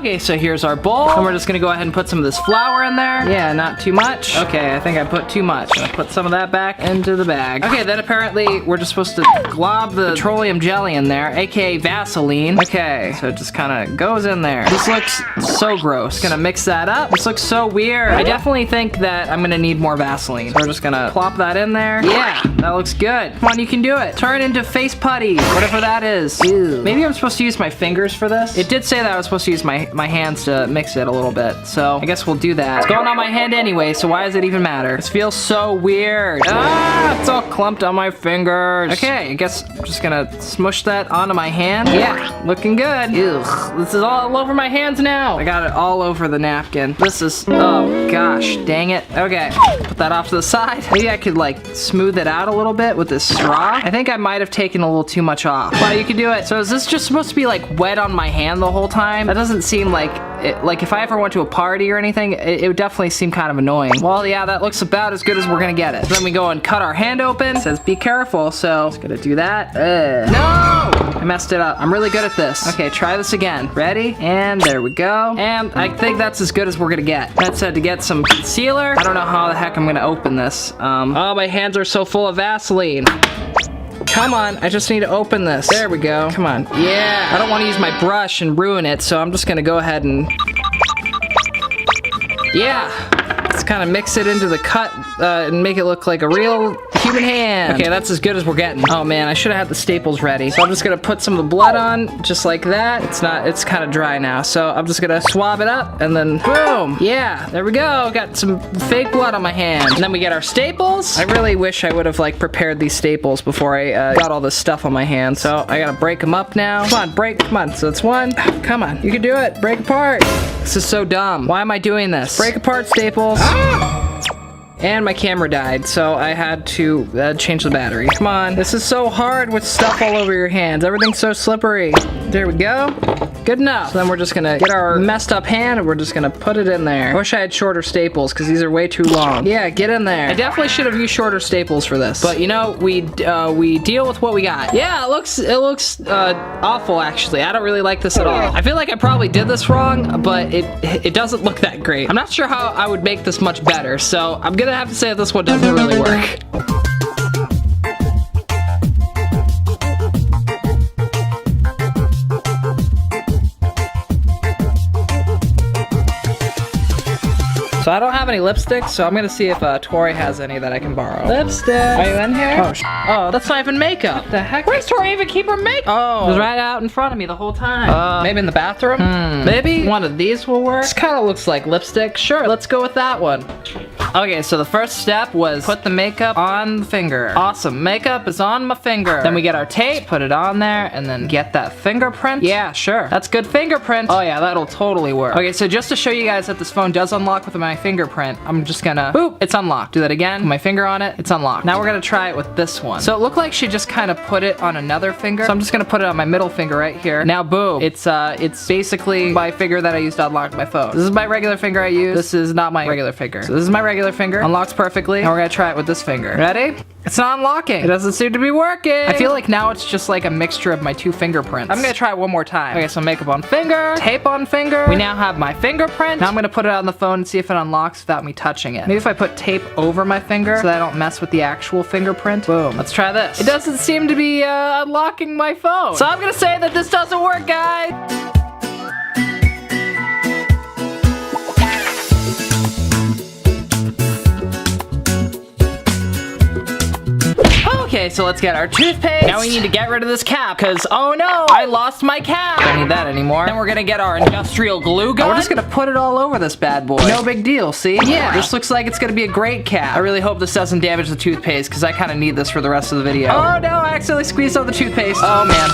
Okay, so here's our bowl. And we're just gonna go ahead and put some of this flour in there. Yeah, not too much. Okay, I think I put too much. I'll put some of that back into the bag. Okay, then apparently we're just supposed to glob the petroleum jelly in there, aka Vaseline. Okay, so it just kind of goes in there. This looks so gross. Gonna mix that up. This looks so weird. I definitely think that I'm gonna need more Vaseline. So we're just gonna plop that in there. Yeah, that looks good. Come on, you can do it. Turn into face putty, whatever that is. Ew. Maybe I'm supposed to use my fingers for this. It did say that I was supposed to use my hands to mix it a little bit, so I guess we'll do that. It's going on my hand anyway, so why does it even matter? This feels so weird. Ah, it's all clumped on my fingers. Okay, I guess I'm just gonna smush that onto my hand. Yeah, looking good. Ew, this is all over my hands now. I got it all over the napkin. This is, oh gosh, dang it. Okay, put that off to the side. Maybe I could like smooth it out a little bit with this straw. I think I might have taken a little too much off. Well, you can do it. So is this just supposed to be like wet on my hand the whole time? That doesn't seem like it, like if I ever went to a party or anything, it would definitely seem kind of annoying. Well, yeah, that looks about as good as we're gonna get it. So then we go and cut our hand open. It says be careful, so just gonna do that. No! I messed it up. I'm really good at this. Okay, try this again. Ready? And there we go. And I think that's as good as we're gonna get. That said to get some concealer. I don't know how the heck I'm gonna open this. Oh, my hands are so full of Vaseline. Come on, I just need to open this. There we go. Come on. Yeah. I don't want to use my brush and ruin it, so I'm just gonna go ahead and... Yeah. Let's kind of mix it into the cut and make it look like a real human hand. Okay, that's as good as we're getting. Oh man, I should have had the staples ready. So I'm just gonna put some of the blood on, just like that. It's kind of dry now, so I'm just gonna swab it up and then boom. Yeah, there we go. Got some fake blood on my hand. And then we get our staples. I really wish I would have like prepared these staples before I got all this stuff on my hand. So I gotta break them up now. Come on, break, come on. So it's one. Come on, you can do it. Break apart. This is so dumb. Why am I doing this? Break apart staples. And my camera died, so I had to change the battery. Come on. This is so hard with stuff all over your hands. Everything's so slippery. There we go. Good enough. So then we're just gonna get our messed up hand and we're just gonna put it in there. I wish I had shorter staples because these are way too long. Yeah, get in there. I definitely should have used shorter staples for this. But you know, we deal with what we got. Yeah, it looks awful actually. I don't really like this at all. I feel like I probably did this wrong, but it doesn't look that great. I'm not sure how I would make this much better, so I'm gonna have to say that this one doesn't really work. So I don't have any lipsticks, so I'm gonna see if Tori has any that I can borrow. Lipstick. Are you in here? Oh, that's not even makeup. The heck? Where's Tori even keep her makeup? Oh, it was right out in front of me the whole time. Maybe in the bathroom? Maybe one of these will work. This kind of looks like lipstick. Sure, let's go with that one. Okay, so the first step was put the makeup on the finger. Awesome, makeup is on my finger. Then we get our tape, put it on there, and then get that fingerprint. Yeah, sure. That's good fingerprint. Oh yeah, that'll totally work. Okay, so just to show you guys that this phone does unlock with my fingerprint, I'm just gonna, boop, it's unlocked. Do that again, my finger on it, it's unlocked. Now we're gonna try it with this one. So it looked like she just kind of put it on another finger. So I'm just gonna put it on my middle finger right here. Now boom, it's basically my finger that I used to unlock my phone. This is my regular finger I use. This is not my regular finger. So this is my regular finger, unlocks perfectly. Now we're gonna try it with this finger. Ready? It's not unlocking. It doesn't seem to be working. I feel like now it's just like a mixture of my two fingerprints. I'm gonna try it one more time. Okay, so makeup on finger, tape on finger. We now have my fingerprint. Now I'm gonna put it on the phone and see if it unlocks without me touching it. Maybe if I put tape over my finger so that I don't mess with the actual fingerprint. Boom. Let's try this. It doesn't seem to be unlocking my phone. So I'm gonna say that this doesn't work, guys. Okay, so let's get our toothpaste. Now we need to get rid of this cap, because, oh no, I lost my cap. Don't need that anymore. Then we're gonna get our industrial glue gun. We're just gonna put it all over this bad boy. No big deal, see? Yeah, this looks like it's gonna be a great cap. I really hope this doesn't damage the toothpaste, because I kind of need this for the rest of the video. Oh no, I accidentally squeezed out the toothpaste. Oh man.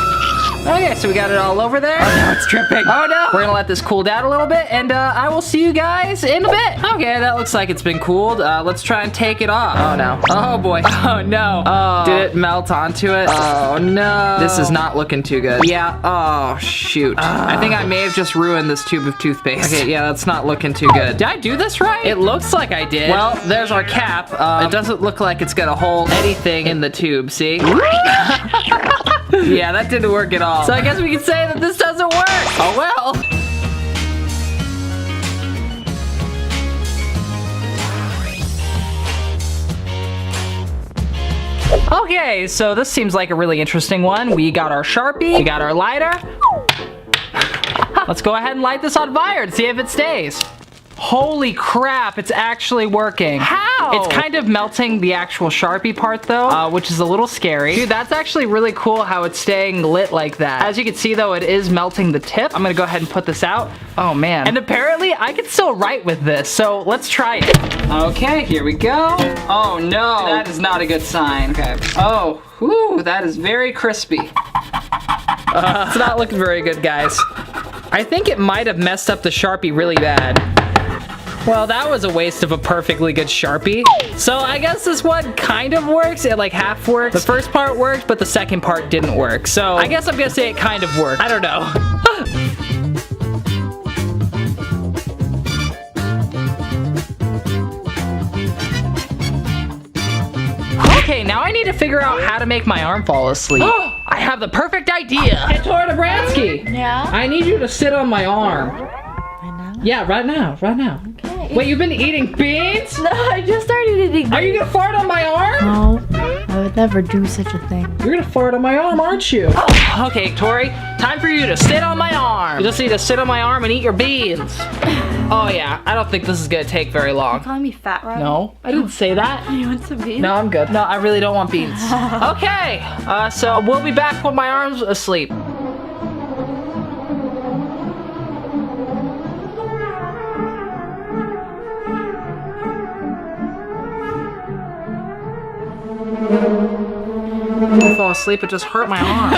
Okay, so we got it all over there. Oh no, it's dripping. Oh no. We're gonna let this cool down a little bit, and I will see you guys in a bit. Okay, that looks like it's been cooled. Let's try and take it off. Oh no. Oh boy. Oh no. Oh. Did it melt onto it? Oh no. This is not looking too good. Yeah. Oh shoot. I think I may have just ruined this tube of toothpaste. Okay, yeah, that's not looking too good. Did I do this right? It looks like I did. Well, there's our cap. It doesn't look like it's gonna hold anything in the tube, see? Yeah, that didn't work at all. So I guess we can say that this doesn't work. Oh well. Okay, so this seems like a really interesting one. We got our Sharpie, we got our lighter. Let's go ahead and light this on fire and see if it stays. Holy crap, it's actually working. How? It's kind of melting the actual Sharpie part though, which is a little scary. Dude, that's actually really cool how it's staying lit like that. As you can see though, it is melting the tip. I'm gonna go ahead and put this out. Oh man. And apparently I can still write with this, so let's try it. Okay, here we go. Oh no, that is not a good sign. Okay. Oh, whew, that is very crispy. It's not looking very good, guys. I think it might have messed up the Sharpie really bad. Well, that was a waste of a perfectly good Sharpie. So I guess this one kind of works. It like half works. The first part worked, but the second part didn't work. So I guess I'm gonna say it kind of worked. I don't know. Okay, now I need to figure out how to make my arm fall asleep. I have the perfect idea. Hey, Tora Dobransky. Yeah? I need you to sit on my arm. Right now? Yeah, right now, right now. Okay. Wait, you've been eating beans? No, I just started eating beans. Are you gonna fart on my arm? No, I would never do such a thing. You're gonna fart on my arm, aren't you? Oh, okay, Tori, time for you to sit on my arm. You just need to sit on my arm and eat your beans. Oh yeah, I don't think this is gonna take very long. You calling me fat, Robby? No, I didn't say that. You want some beans? No, I'm good. No, I really don't want beans. Okay, so we'll be back when my arm's asleep. I'm gonna fall asleep, it just hurt my arm.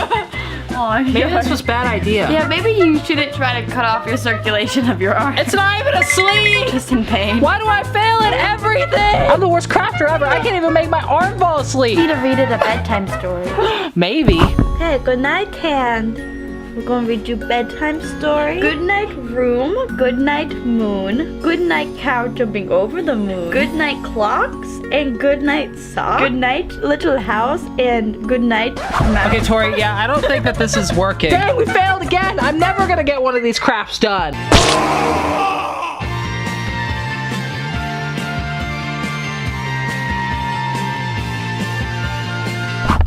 Oh, Maybe this was a bad idea. Yeah, maybe you shouldn't try to cut off your circulation of your arm. It's not even asleep! Just in pain. Why do I fail at everything? I'm the worst crafter ever. I can't even make my arm fall asleep. You need to read it a bedtime story. Maybe. Hey, good night, Canned. We're gonna read you bedtime story. Good night, room. Good night, moon. Good night, cow jumping over the moon. Good night, clocks. And good night, sock. Good night, little house. And good night, mouse. Okay, Tori, yeah, I don't think that this is working. Dang, we failed again. I'm never gonna get one of these crafts done.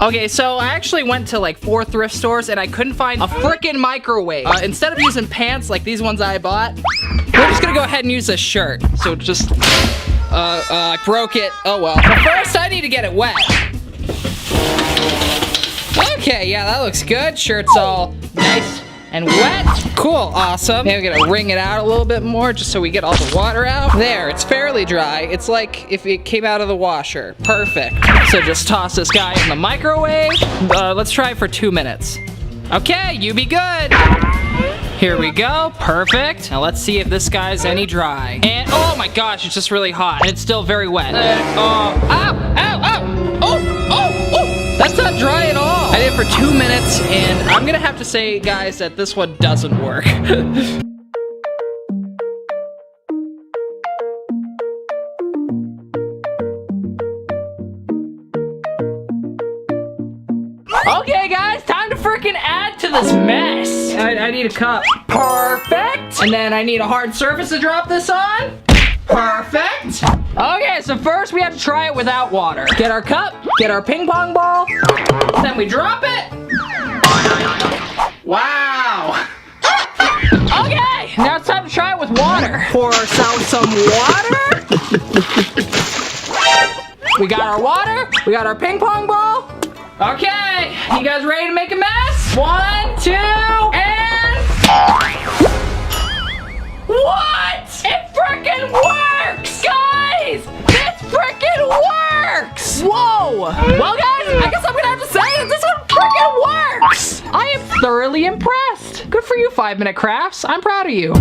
Okay, so I actually went to like 4 thrift stores and I couldn't find a frickin' microwave. Instead of using pants like these ones I bought, we're just gonna go ahead and use this shirt. So just, I broke it. Oh well. But first I need to get it wet. Okay, yeah, that looks good. Shirt's all nice and wet. Cool, awesome. Maybe I'm gonna wring it out a little bit more just so we get all the water out. There, it's fairly dry. It's like if it came out of the washer. Perfect. So just toss this guy in the microwave. Let's try it for 2 minutes. Okay, you be good. Here we go, perfect. Now let's see if this guy's any dry. And oh my gosh, it's just really hot. And it's still very wet. Ow, ow, ow, oh, that's not dry at all. I did it for 2 minutes and I'm gonna have to say, guys, that this one doesn't work. Okay, guys, time to freaking add to this mess. I need a cup. Perfect. And then I need a hard surface to drop this on. Perfect. Okay, so first we have to try it without water. Get our cup, get our ping pong ball, then we drop it. Wow. Okay, now it's time to try it with water. Pour ourselves some water. We got our water, we got our ping pong ball. Okay, you guys ready to make a mess? 1, 2, and... What? It frickin' works! Guys, this frickin' works! Whoa! Well, guys, I guess I'm gonna have to say that this one frickin' works! I am thoroughly impressed. Good for you, 5-minute crafts. I'm proud of you.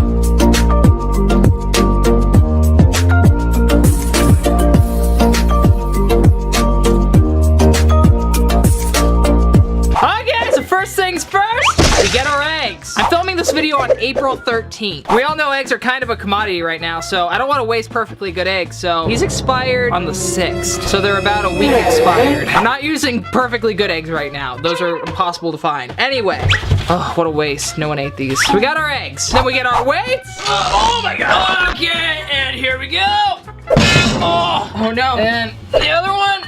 First things first, we get our eggs. I'm filming this video on April 13th. We all know eggs are kind of a commodity right now, so I don't want to waste perfectly good eggs. So these expired on the 6th, so they're about a week expired. I'm not using perfectly good eggs right now. Those are impossible to find. Anyway, oh, what a waste. No one ate these. So we got our eggs. Then we get our weights. Oh my God. Okay, and here we go. Oh no. And the other one.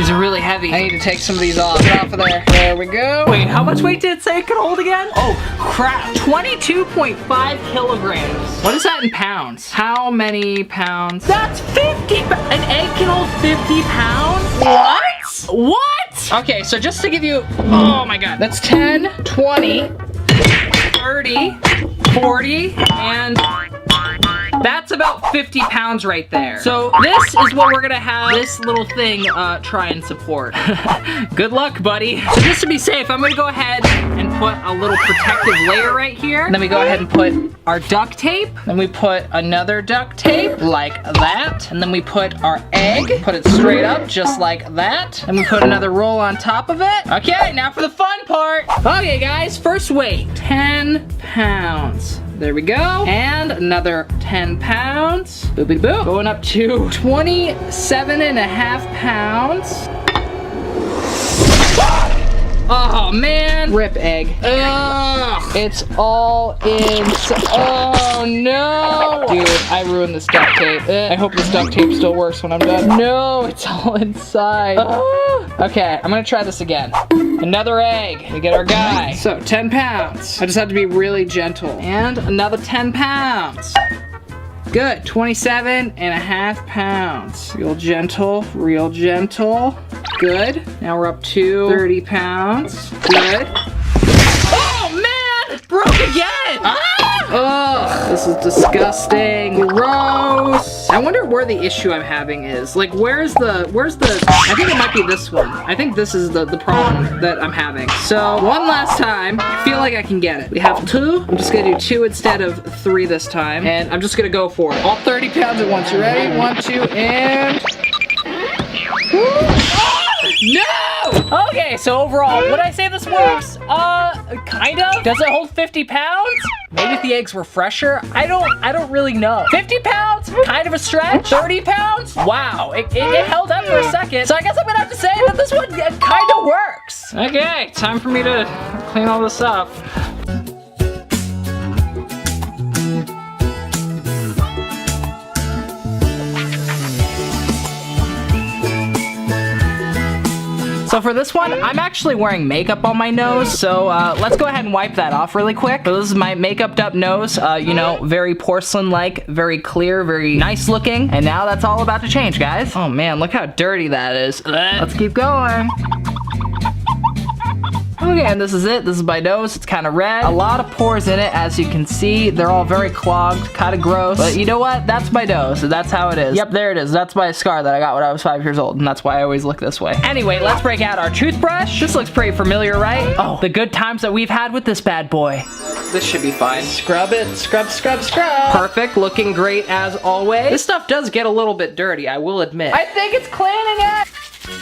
These are really heavy. I need to take some of these off. Get off of there. There we go. Wait, how much weight did it say it could hold again? Oh, crap. 22.5 kilograms. What is that in pounds? How many pounds? That's 50. An egg can hold 50 pounds? What? What? Okay, so just to give you, oh my God. That's 10, 20, 30, 40, and that's about 50 pounds right there. So this is what we're gonna have this little thing try and support. Good luck, buddy. So just to be safe, I'm gonna go ahead and put a little protective layer right here. And then we go ahead and put our duct tape. Then we put another duct tape like that. And then we put our egg, put it straight up just like that. And we put another roll on top of it. Okay, now for the fun part. Okay guys, first weight, 10 pounds. There we go. And another 10 pounds. Boopity boop. Going up to 27.5 pounds. Oh man. Rip egg. Ugh. It's all in. Oh no. Dude, I ruined this duct tape. I hope this duct tape still works when I'm done. No, it's all inside. Okay, I'm gonna try this again. Another egg. We get our guy. So 10 pounds. I just have to be really gentle. And another 10 pounds. Good, 27.5 pounds. Real gentle, real gentle. Good. Now we're up to 30 pounds. Good. Oh man, it broke again. Ah! Ugh, this is disgusting. Gross. I wonder where the issue I'm having is. Like, where's the, I think it might be this one. I think this is the problem that I'm having. So, one last time. I feel like I can get it. We have 2. I'm just gonna do 2 instead of 3 this time. And I'm just gonna go for it. All 30 pounds at once. You ready? 1, 2, and... No! Okay, so overall, would I say this works? Kind of. Does it hold 50 pounds? Maybe if the eggs were fresher. I don't really know. 50 pounds? Kind of a stretch. 30 pounds? Wow, it held up for a second. So I guess I'm gonna have to say that this one kind of works. Okay, time for me to clean all this up. So for this one, I'm actually wearing makeup on my nose, so let's go ahead and wipe that off really quick. So this is my makeuped up nose, you know, very porcelain-like, very clear, very nice looking, and now that's all about to change, guys. Oh man, look how dirty that is. Let's keep going. Okay, and this is it. This is my nose. It's kind of red. A lot of pores in it, as you can see. They're all very clogged, kind of gross. But you know what? That's my nose, so that's how it is. Yep, there it is. That's my scar that I got when I was 5 years old, and that's why I always look this way. Anyway, let's break out our toothbrush. This looks pretty familiar, right? Oh, the good times that we've had with this bad boy. This should be fine. Scrub it. Scrub, scrub, scrub. Perfect. Looking great as always. This stuff does get a little bit dirty, I will admit. I think it's cleaning it.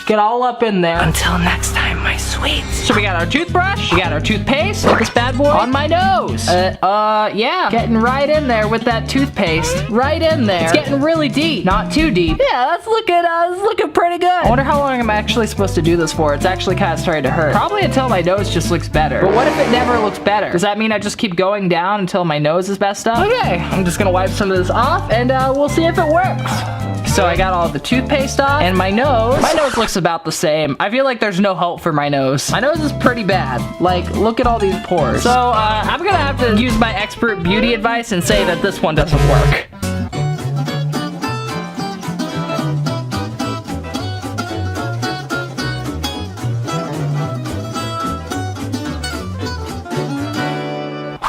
Get all up in there. Until next time, my sweets. So we got our toothbrush, we got our toothpaste, put this bad boy on my nose. Yeah, getting right in there with that toothpaste. Right in there. It's getting really deep, not too deep. Yeah, that's looking pretty good. I wonder how long I'm actually supposed to do this for. It's actually kind of starting to hurt. Probably until my nose just looks better. But what if it never looks better? Does that mean I just keep going down until my nose is messed up? Okay, I'm just gonna wipe some of this off and we'll see if it works. So I got all the toothpaste off, and my nose looks about the same. I feel like there's no hope for my nose. My nose is pretty bad. Like, look at all these pores. So I'm gonna have to use my expert beauty advice and say that this one doesn't work.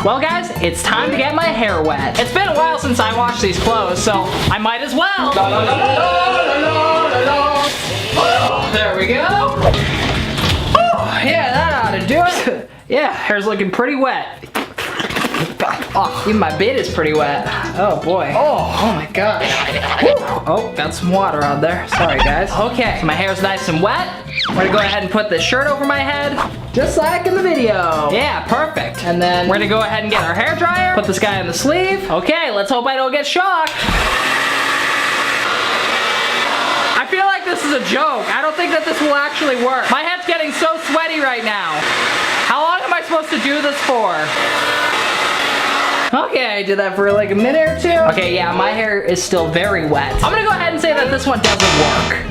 Well guys, it's time to get my hair wet. It's been a while since I washed these clothes, so I might as well. Oh, there we go. Oh, yeah, that ought to do it. Yeah, hair's looking pretty wet. Oh, even my bit is pretty wet. Oh boy. Oh my gosh. Whew. Oh, got some water on there. Sorry guys. Okay, so my hair's nice and wet. I'm gonna go ahead and put this shirt over my head, just like in the video. Yeah, perfect. And then we're gonna go ahead and get our hair dryer, put this guy in the sleeve. Okay, let's hope I don't get shocked. I feel like this is a joke. I don't think that this will actually work. My head's getting so sweaty right now. How long am I supposed to do this for? Okay, I did that for like a minute or two. Okay, yeah, my hair is still very wet. I'm gonna go ahead and say that this one doesn't work.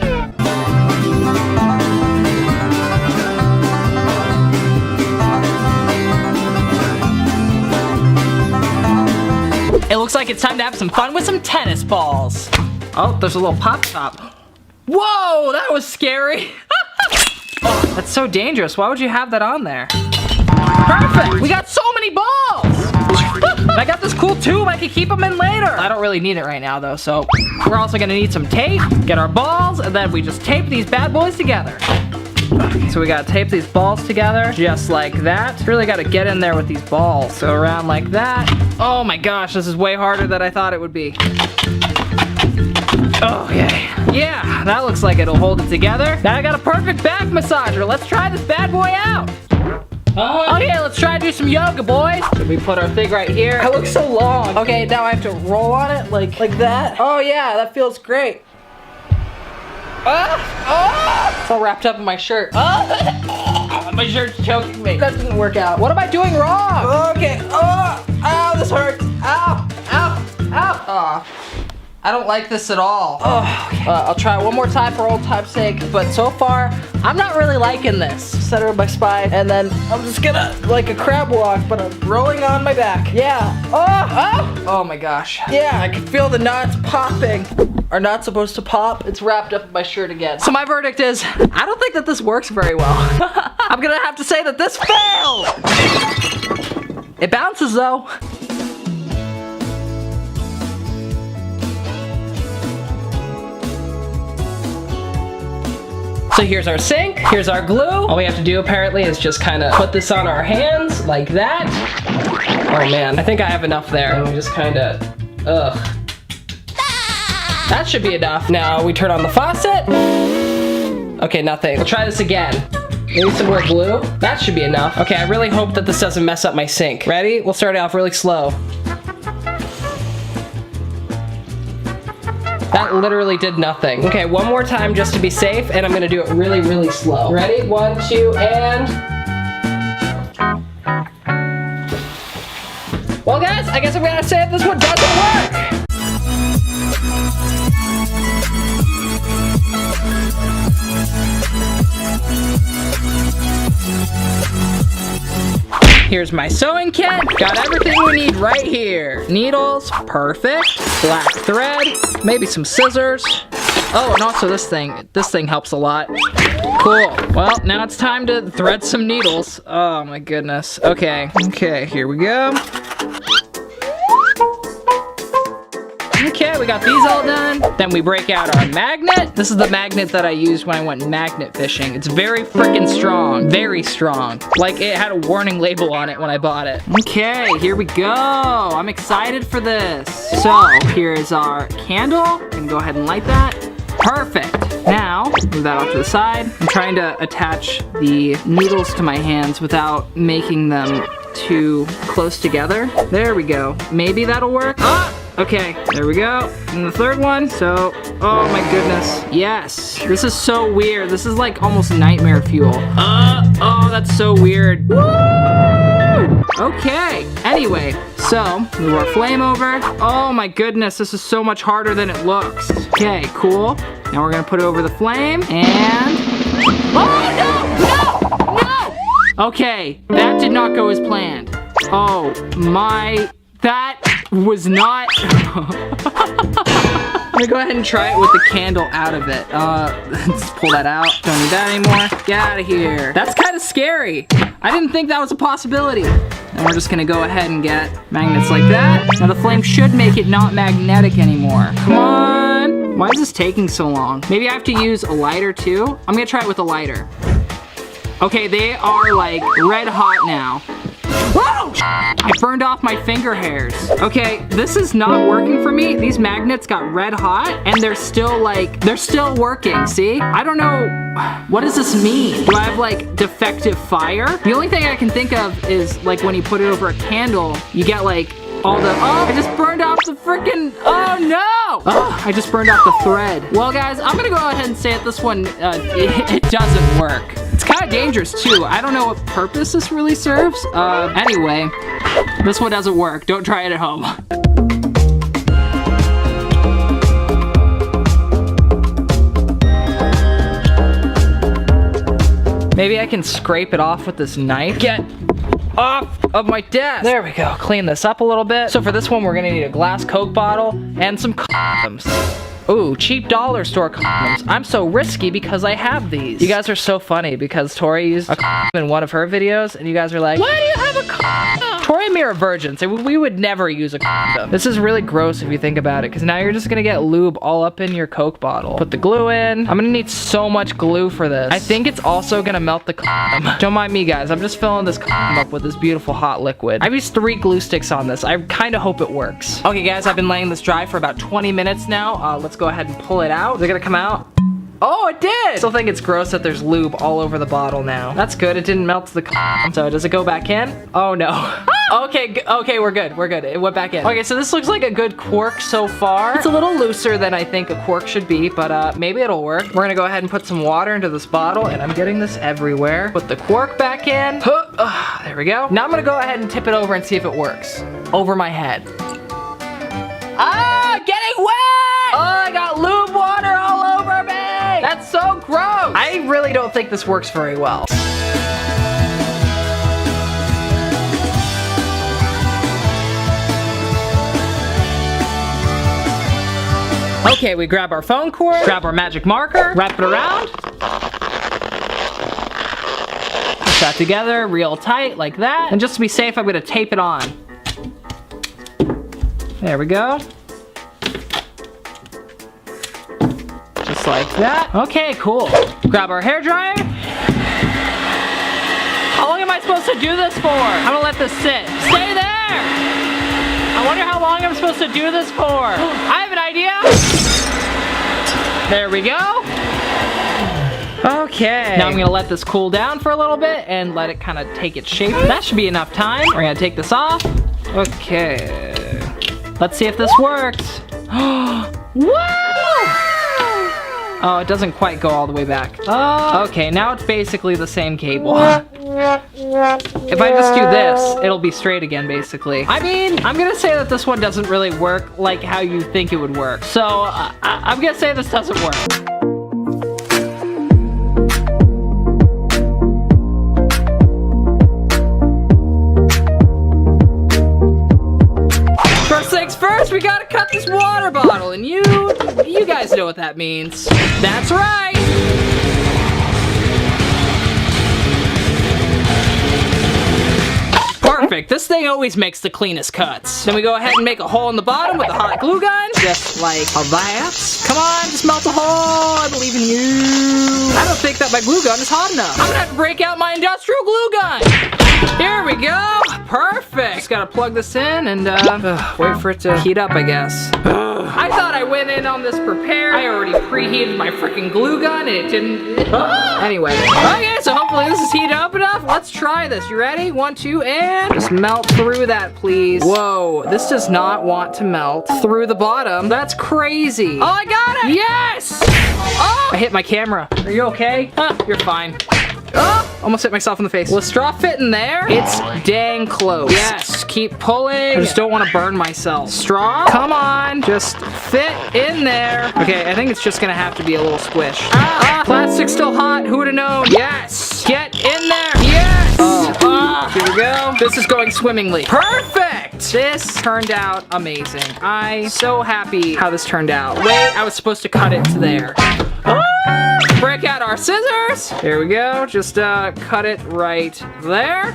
It looks like it's time to have some fun with some tennis balls. Oh, there's a little pop top. Whoa, that was scary. Oh, that's so dangerous. Why would you have that on there? Perfect, we got so many balls. I got this cool tube, I can keep them in later. I don't really need it right now though, so we're also gonna need some tape, get our balls, and then we just tape these bad boys together. Okay, so we gotta tape these balls together, just like that. Really gotta get in there with these balls. So around like that. Oh my gosh, this is way harder than I thought it would be. Okay, yeah, that looks like it'll hold it together. Now I got a perfect back massager. Let's try this bad boy out. Okay, let's try to do some yoga, boys. So we put our thing right here. It looks so long. Okay, now I have to roll on it like that. Oh yeah, that feels great. It's all wrapped up in my shirt. My shirt's choking me. That didn't work out. What am I doing wrong? Okay, ow, this hurts. Ow, ow, ow. Oh, I don't like this at all. I'll try it one more time for old time's sake, but so far, I'm not really liking this. Center of my spine, and then I'm just gonna, like a crab walk, but I'm rolling on my back. Yeah, oh my gosh. Yeah, I can feel the knots popping. Are not supposed to pop. It's wrapped up in my shirt again. So my verdict is, I don't think that this works very well. I'm gonna have to say that this failed. It bounces though. So here's our sink, here's our glue. All we have to do apparently is just kind of put this on our hands like that. Oh man, I think I have enough there. And we just kind of, That should be enough. Now we turn on the faucet. Okay, nothing. We'll try this again. Maybe some more glue. That should be enough. Okay, I really hope that this doesn't mess up my sink. Ready? We'll start it off really slow. That literally did nothing. Okay, one more time just to be safe, and I'm gonna do it really, really slow. Ready? 1, 2, and... Well guys, I guess I'm gonna say this one doesn't work! Here's my sewing kit. Got everything we need right here. Needles, perfect. Black thread, maybe some scissors. Oh, and also this thing. This thing helps a lot. Cool. Well, now it's time to thread some needles. Oh my goodness. Okay, here we go. Okay, we got these all done. Then we break out our magnet. This is the magnet that I used when I went magnet fishing. It's very freaking strong, very strong. Like it had a warning label on it when I bought it. Okay, here we go. I'm excited for this. So here's our candle. I'm gonna go ahead and light that. Perfect. Now, move that off to the side. I'm trying to attach the needles to my hands without making them too close together. There we go. Maybe that'll work. Okay, there we go. And the third one, so, oh my goodness. Yes, this is so weird. This is like almost nightmare fuel. Oh, that's so weird. Woo! Okay, anyway, so, move our flame over. Oh my goodness, this is so much harder than it looks. Okay, cool. Now we're gonna put it over the flame, and... Oh, no! Okay, that did not go as planned. Oh my... That was not... I'm gonna go ahead and try it with the candle out of it. Let's pull that out. Don't need that anymore. Get out of here. That's kind of scary. I didn't think that was a possibility. And we're just gonna go ahead and get magnets like that. Now the flame should make it not magnetic anymore. Come on. Why is this taking so long? Maybe I have to use a lighter too? I'm gonna try it with a lighter. Okay, they are like red hot now. Whoa! I burned off my finger hairs. Okay, this is not working for me. These magnets got red hot and they're still working, see? I don't know, what does this mean? Do I have like defective fire? The only thing I can think of is like when you put it over a candle, you get like all the, oh, I just burned off the freaking, oh no! Oh, I just burned off the thread. Well guys, I'm gonna go ahead and say that this one, it doesn't work. It's kind of dangerous too. I don't know what purpose this really serves. Anyway, this one doesn't work. Don't try it at home. Maybe I can scrape it off with this knife. off of my desk. There we go. Clean this up a little bit. So for this one, we're gonna need a glass Coke bottle and some condoms. Ooh, cheap dollar store condoms. I'm so risky because I have these. You guys are so funny because Tori used a condom in one of her videos and you guys are like, why do you have a condom? Tori and me are virgins and we would never use a condom. This is really gross if you think about it because now you're just gonna get lube all up in your Coke bottle. Put the glue in. I'm gonna need so much glue for this. I think it's also gonna melt the condom. Don't mind me, guys. I'm just filling this condom up with this beautiful hot liquid. I've used 3 glue sticks on this. I kind of hope it works. Okay, guys, I've been letting this dry for about 20 minutes now. Let's go ahead and pull it out. Is it gonna come out? Oh, it did! I still think it's gross that there's lube all over the bottle now. That's good, it didn't melt the condom. So does it go back in? Oh no. Okay, we're good, It went back in. Okay, so this looks like a good cork so far. It's a little looser than I think a cork should be, but maybe it'll work. We're gonna go ahead and put some water into this bottle, and I'm getting this everywhere. Put the cork back in. There we go. Now I'm gonna go ahead and tip it over and see if it works. Over my head. Ah, getting wet! Oh, I got lube water all over me! That's so gross! I really don't think this works very well. Okay, we grab our phone cord, grab our magic marker, wrap it around. Push that together real tight like that. And just to be safe, I'm gonna tape it on. There we go. Just like that. Okay, cool. Grab our hairdryer. How long am I supposed to do this for? I'm gonna let this sit. Stay there! I wonder how long I'm supposed to do this for. I have an idea. There we go. Okay. Now I'm gonna let this cool down for a little bit and let it kind of take its shape. That should be enough time. We're gonna take this off. Okay. Let's see if this works. Woo! Oh, it doesn't quite go all the way back. Oh, okay, now it's basically the same cable. If I just do this, it'll be straight again, basically. I mean, I'm gonna say that this one doesn't really work like how you think it would work. So, I'm gonna say this doesn't work. First things first, we gotta cut this water bottle, and you guys know what that means. That's right! Perfect, this thing always makes the cleanest cuts. Then we go ahead and make a hole in the bottom with a hot glue gun, just like that. Come on, just melt a hole, I believe in you. I don't think that my glue gun is hot enough. I'm gonna have to break out my industrial glue gun. Here we go, perfect. Just gotta plug this in and wait for it to heat up, I guess. I thought I went in on this prepared. I already preheated my freaking glue gun and it didn't. Anyway, okay, so hopefully this is heated up enough. Let's try this. You ready? 1, 2, and just melt through that, please. Whoa, this does not want to melt through the bottom. That's crazy. Oh, I got it! Yes! Oh, I hit my camera. Are you okay? You're fine. Oh, almost hit myself in the face. Will the straw fit in there? It's dang close. Yes, keep pulling. I just don't want to burn myself. Straw, come on, just fit in there. Okay, I think it's just gonna have to be a little squish. Plastic's still hot, who would've known? Yes, get in there, yes! Here we go. This is going swimmingly. Perfect! This turned out amazing. I'm so happy how this turned out. Wait, I was supposed to cut it to there. Break out our scissors. Here we go. Just cut it right there.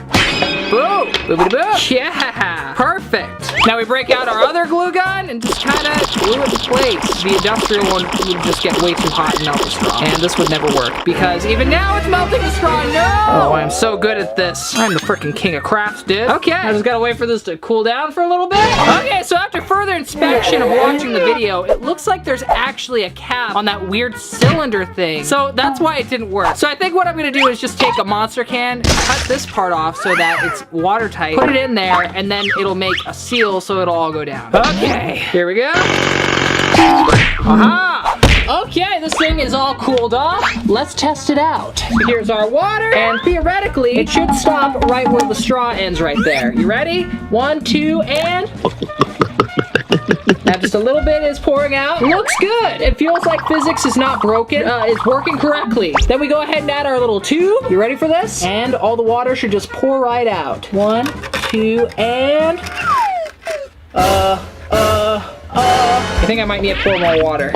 Boom. Boopity boop. Yeah. Perfect. Now we break out our other glue gun and just kind of glue it in place. The industrial one would just get way too hot and melt the straw. And this would never work because even now it's melting the straw. No. Oh, I'm so good at this. I'm the freaking king of crafts, dude. Okay. I just gotta wait for this to cool down for a little bit. Okay, so after further inspection of watching the video, it looks like there's actually a cap on that weird cylinder thing. So that's why it didn't work. So I think what I'm gonna do is just take a monster can, cut this part off so that it's watertight, put it in there, and then it'll make a seal so it'll all go down. Okay, here we go. Aha! Okay, this thing is all cooled off. Let's test it out. Here's our water, and theoretically, it should stop right where the straw ends right there. You ready? 1, 2, and... Now just a little bit is pouring out. Looks good. It feels like physics is not broken. It's working correctly. Then we go ahead and add our little tube. You ready for this? And all the water should just pour right out. 1, 2, and... I think I might need to pour more water.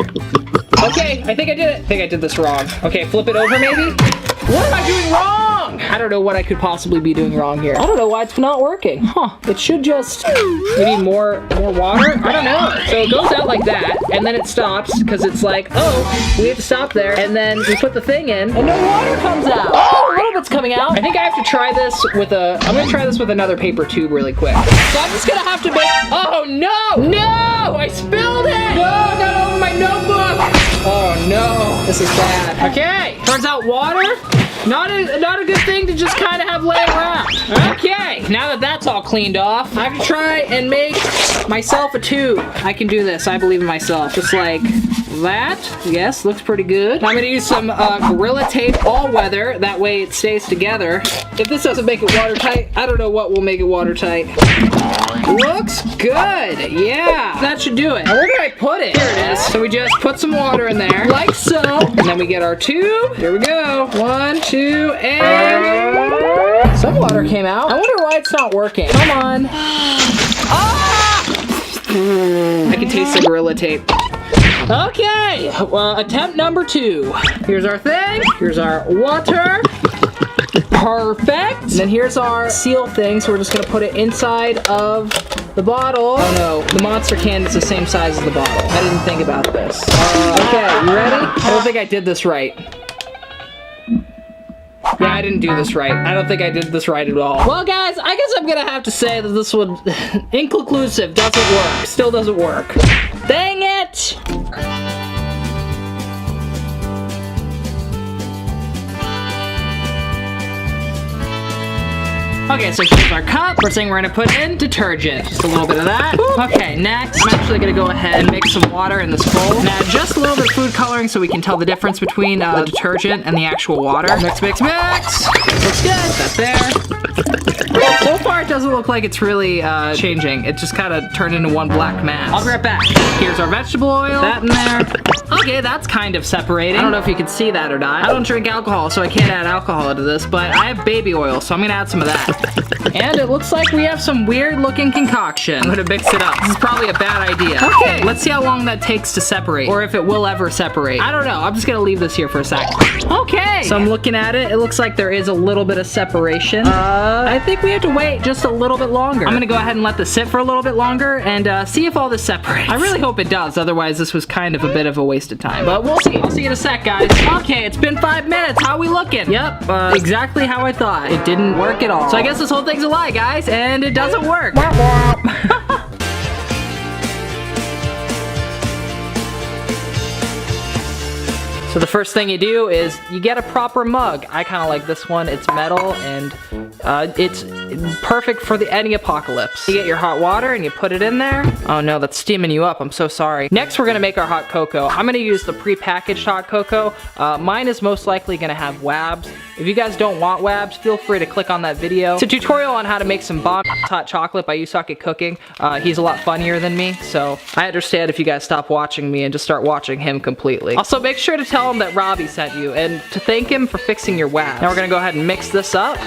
Okay, I think I did it. I think I did this wrong. Okay, flip it over maybe. What am I doing wrong? I don't know what I could possibly be doing wrong here. I don't know why it's not working. Huh, it should just, we need more water? I don't know. So it goes out like that, and then it stops, because it's like, oh, we have to stop there, and then we put the thing in, and no water comes out. Oh, a little bit's coming out. I think I have to try this with I'm gonna try this with another paper tube really quick. So I'm just gonna have to make, oh no! No! I spilled it! No, not over my notebook! Oh no, this is bad. Okay, turns out water, not a good thing to just kind of have laying around. Okay, now that that's all cleaned off, I have to try and make myself a tube. I can do this, I believe in myself. Just like that, yes, looks pretty good. I'm gonna use some Gorilla Tape All Weather, that way it stays together. If this doesn't make it watertight, I don't know what will make it watertight. Looks good, yeah, that should do it. Now where did I put it? Here it is. So we just put some water in there, like so, and then we get our tube. Here we go, 1, 2, and some water came out. I wonder why it's not working. Come on. Ah! I can taste the Gorilla Tape. Okay, attempt number 2. Here's our thing, here's our water. Perfect. And then here's our seal thing, so we're just gonna put it inside of the bottle. Oh no, the monster can is the same size as the bottle. I didn't think about this. Okay, you ready? I don't think I did this right. Yeah, I didn't do this right. I don't think I did this right at all. Well, guys, I guess I'm gonna have to say that this one, inconclusive, doesn't work. Still doesn't work. Dang it! Okay, so here's our cup. First thing we're gonna put in detergent. Just a little bit of that. Okay, next, I'm actually gonna go ahead and mix some water in this bowl. Now, just a little bit of food coloring so we can tell the difference between the detergent and the actual water. Mix, mix, mix. Looks good, that's there. So far, it doesn't look like it's really changing. It just kind of turned into one black mass. I'll be right back. Here's our vegetable oil. That in there. Okay, that's kind of separating. I don't know if you can see that or not. I don't drink alcohol, so I can't add alcohol to this, but I have baby oil, so I'm gonna add some of that. And it looks like we have some weird looking concoction. I'm gonna mix it up. This is probably a bad idea. Okay, let's see how long that takes to separate, or if it will ever separate. I don't know, I'm just gonna leave this here for a sec. Okay, so I'm looking at it. It looks like there is a little bit of separation. I think we have to wait just a little bit longer. I'm gonna go ahead and let this sit for a little bit longer and see if all this separates. I really hope it does, otherwise this was kind of a bit of a waste of time. But we'll see. I'll see you in a sec, guys. Okay, it's been 5 minutes. How we looking? Yep, exactly how I thought. It didn't work at all. So I guess this whole thing's a lie, guys, and it doesn't work. So the first thing you do is you get a proper mug. I kind of like this one. It's metal and it's perfect for any apocalypse. You get your hot water and you put it in there. Oh no, that's steaming you up. I'm so sorry. Next, we're gonna make our hot cocoa. I'm gonna use the pre-packaged hot cocoa. Mine is most likely gonna have wabs. If you guys don't want wabs, feel free to click on that video. It's a tutorial on how to make some bomb hot chocolate by You Suck at Cooking. He's a lot funnier than me, so I understand if you guys stop watching me and just start watching him completely. Also, make sure to tell him that Robby sent you and to thank him for fixing your wabs. Now we're gonna go ahead and mix this up.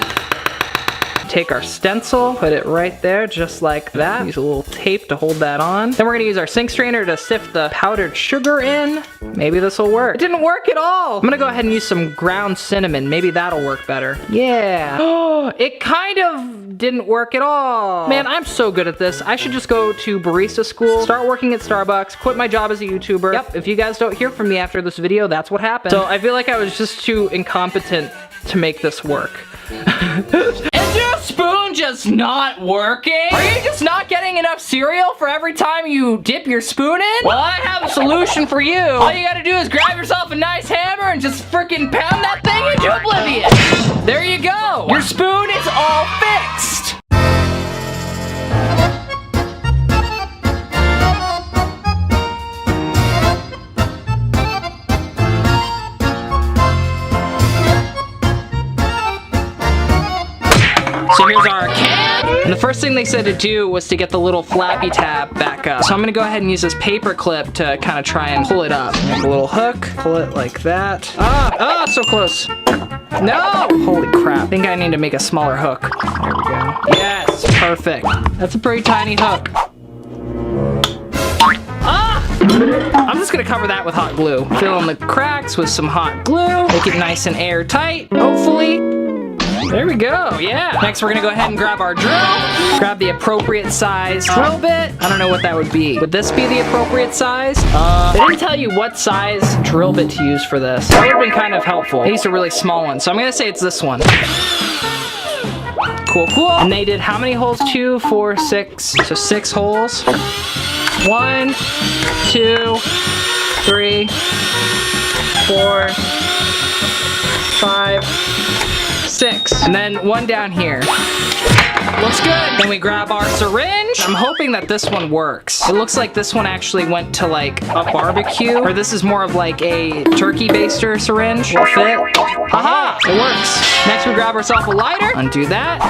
Take our stencil, put it right there, just like that. Use a little tape to hold that on. Then we're gonna use our sink strainer to sift the powdered sugar in. Maybe this will work. It didn't work at all. I'm gonna go ahead and use some ground cinnamon. Maybe that'll work better. Yeah. Oh, it kind of didn't work at all. Man, I'm so good at this. I should just go to barista school, start working at Starbucks, quit my job as a YouTuber. Yep, if you guys don't hear from me after this video, that's what happened. So I feel like I was just too incompetent to make this work. Is your spoon just not working? Are you just not getting enough cereal for every time you dip your spoon in? Well, I have a solution for you. All you gotta do is grab yourself a nice hammer and just freaking pound that thing into oblivion. There you go. Your spoon is all fixed. So here's our can. And the first thing they said to do was to get the little Flappy Tab back up. So I'm gonna go ahead and use this paper clip to kind of try and pull it up. Make a little hook, pull it like that. So close. No! Holy crap. I think I need to make a smaller hook. There we go. Yes, perfect. That's a pretty tiny hook. I'm just gonna cover that with hot glue. Fill in the cracks with some hot glue. Make it nice and airtight, hopefully. There we go, yeah. Next, we're gonna go ahead and grab our drill. Grab the appropriate size drill bit. I don't know what that would be. Would this be the appropriate size? They didn't tell you what size drill bit to use for this. That would've been kind of helpful. I used a really small one, so I'm gonna say it's this one. Cool, cool. And they did how many holes? 2, 4, 6. So 6 holes. 1, 2, 3, 4, 5, 6. And then one down here. Looks good. Then we grab our syringe. I'm hoping that this one works. It looks like this one actually went to like a barbecue, or this is more of like a turkey baster syringe. Will fit. Haha, it works. Next we grab ourselves a lighter. Undo that.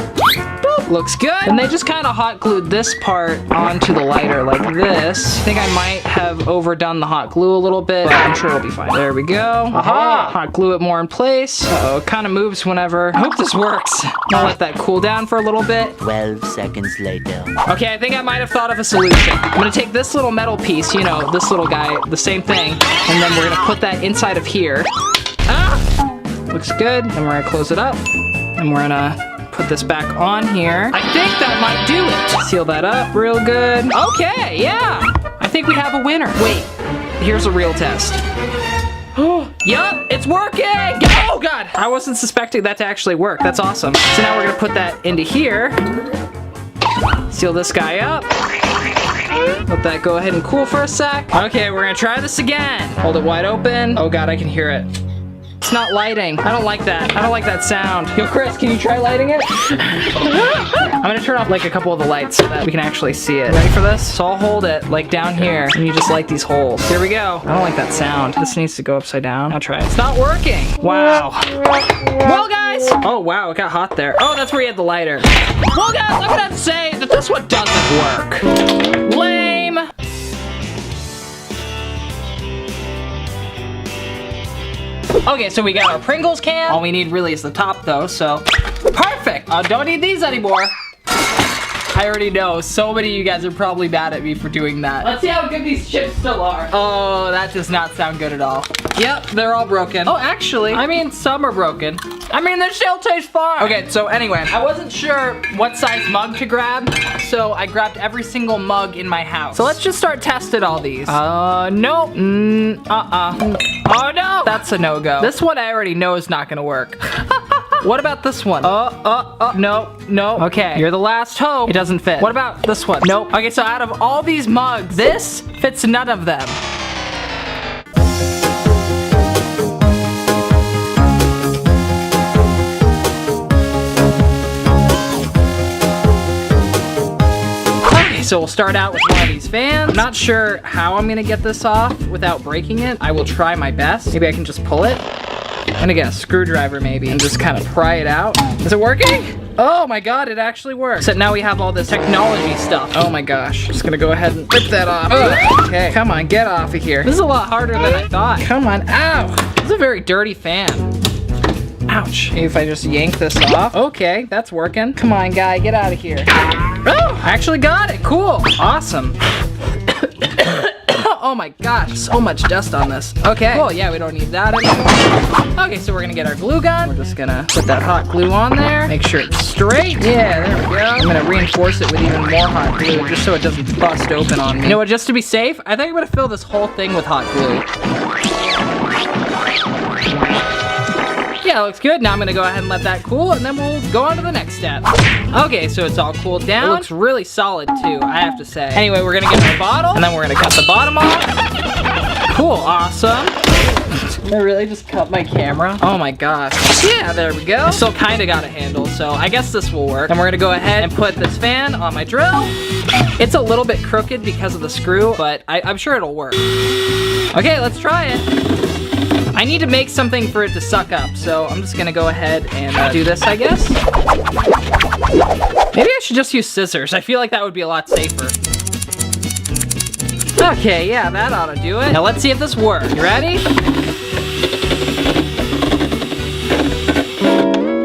Boop, looks good. And they just kind of hot glued this part onto the lighter like this. I think I might have overdone the hot glue a little bit, but I'm sure it'll be fine. There we go. Aha, hot glue it more in place. Uh-oh, it kind of moves whenever. I hope this works. I'll let that cool down for a little bit. 12 seconds later. Okay, I think I might have thought of a solution. I'm gonna take this little metal piece, you know, this little guy, the same thing, and then we're gonna put that inside of here. Looks good. Then we're gonna close it up, and we're gonna put this back on here. I think that might do it. Seal that up real good. Okay, yeah. I think we have a winner. Wait, here's a real test. Oh, yup, it's working! Oh God, I wasn't suspecting that to actually work. That's awesome. So now we're gonna put that into here. Seal this guy up. Let that go ahead and cool for a sec. Okay, we're gonna try this again. Hold it wide open. Oh God, I can hear it. It's not lighting. I don't like that. I don't like that sound. Yo, Chris, can you try lighting it? I'm gonna turn off like a couple of the lights so that we can actually see it. Ready for this? So I'll hold it like down here and you just light these holes. Here we go. I don't like that sound. This needs to go upside down. I'll try it. It's not working. Wow. Well, guys. Oh, wow, it got hot there. Oh, that's where you had the lighter. Well, guys, I'm gonna have to say that this one doesn't work. Lame. Okay, so we got our Pringles can. All we need really is the top though, so perfect. Don't need these anymore. I already know, so many of you guys are probably mad at me for doing that. Let's see how good these chips still are. Oh, that does not sound good at all. Yep, they're all broken. Oh, actually, I mean, some are broken. I mean, they still taste fine. Okay, so anyway, I wasn't sure what size mug to grab, so I grabbed every single mug in my house. So let's just start testing all these. Nope. Oh no, that's a no-go. This one I already know is not gonna work. What about this one? No. Okay, you're the last hope. It doesn't fit. What about this one? Nope. Okay, so out of all these mugs, this fits none of them. Okay, so we'll start out with one of these fans. I'm not sure how I'm gonna get this off without breaking it. I will try my best. Maybe I can just pull it. I'm gonna get a screwdriver maybe and just kind of pry it out. Is it working? Oh my God, it actually works. So now we have all this technology stuff. Oh my gosh. Just gonna go ahead and rip that off. Ugh. Okay, come on, get off of here. This is a lot harder than I thought. Come on, ow. This is a very dirty fan. Ouch. Maybe if I just yank this off. Okay, that's working. Come on, guy, get out of here. Oh, I actually got it. Cool. Awesome. Oh my gosh, so much dust on this. Okay, cool, yeah, we don't need that anymore. Okay, so we're gonna get our glue gun. We're just gonna put that hot glue on there. Make sure it's straight. Yeah, there we go. I'm gonna reinforce it with even more hot glue just so it doesn't bust open on me. You know what, just to be safe, I think I'm gonna fill this whole thing with hot glue. Yeah, looks good. Now I'm gonna go ahead and let that cool, and then we'll go on to the next step. Okay, so it's all cooled down. It looks really solid too, I have to say. Anyway, we're gonna get our bottle, and then we're gonna cut the bottom off. Cool, awesome. Did I really just cut my camera? Oh my gosh. Yeah, there we go. I still kinda got a handle, so I guess this will work. And we're gonna go ahead and put this fan on my drill. It's a little bit crooked because of the screw, but I'm sure it'll work. Okay, let's try it. I need to make something for it to suck up, so I'm just gonna go ahead and do this, I guess. Maybe I should just use scissors. I feel like that would be a lot safer. Okay, yeah, that ought to do it. Now let's see if this works. You ready?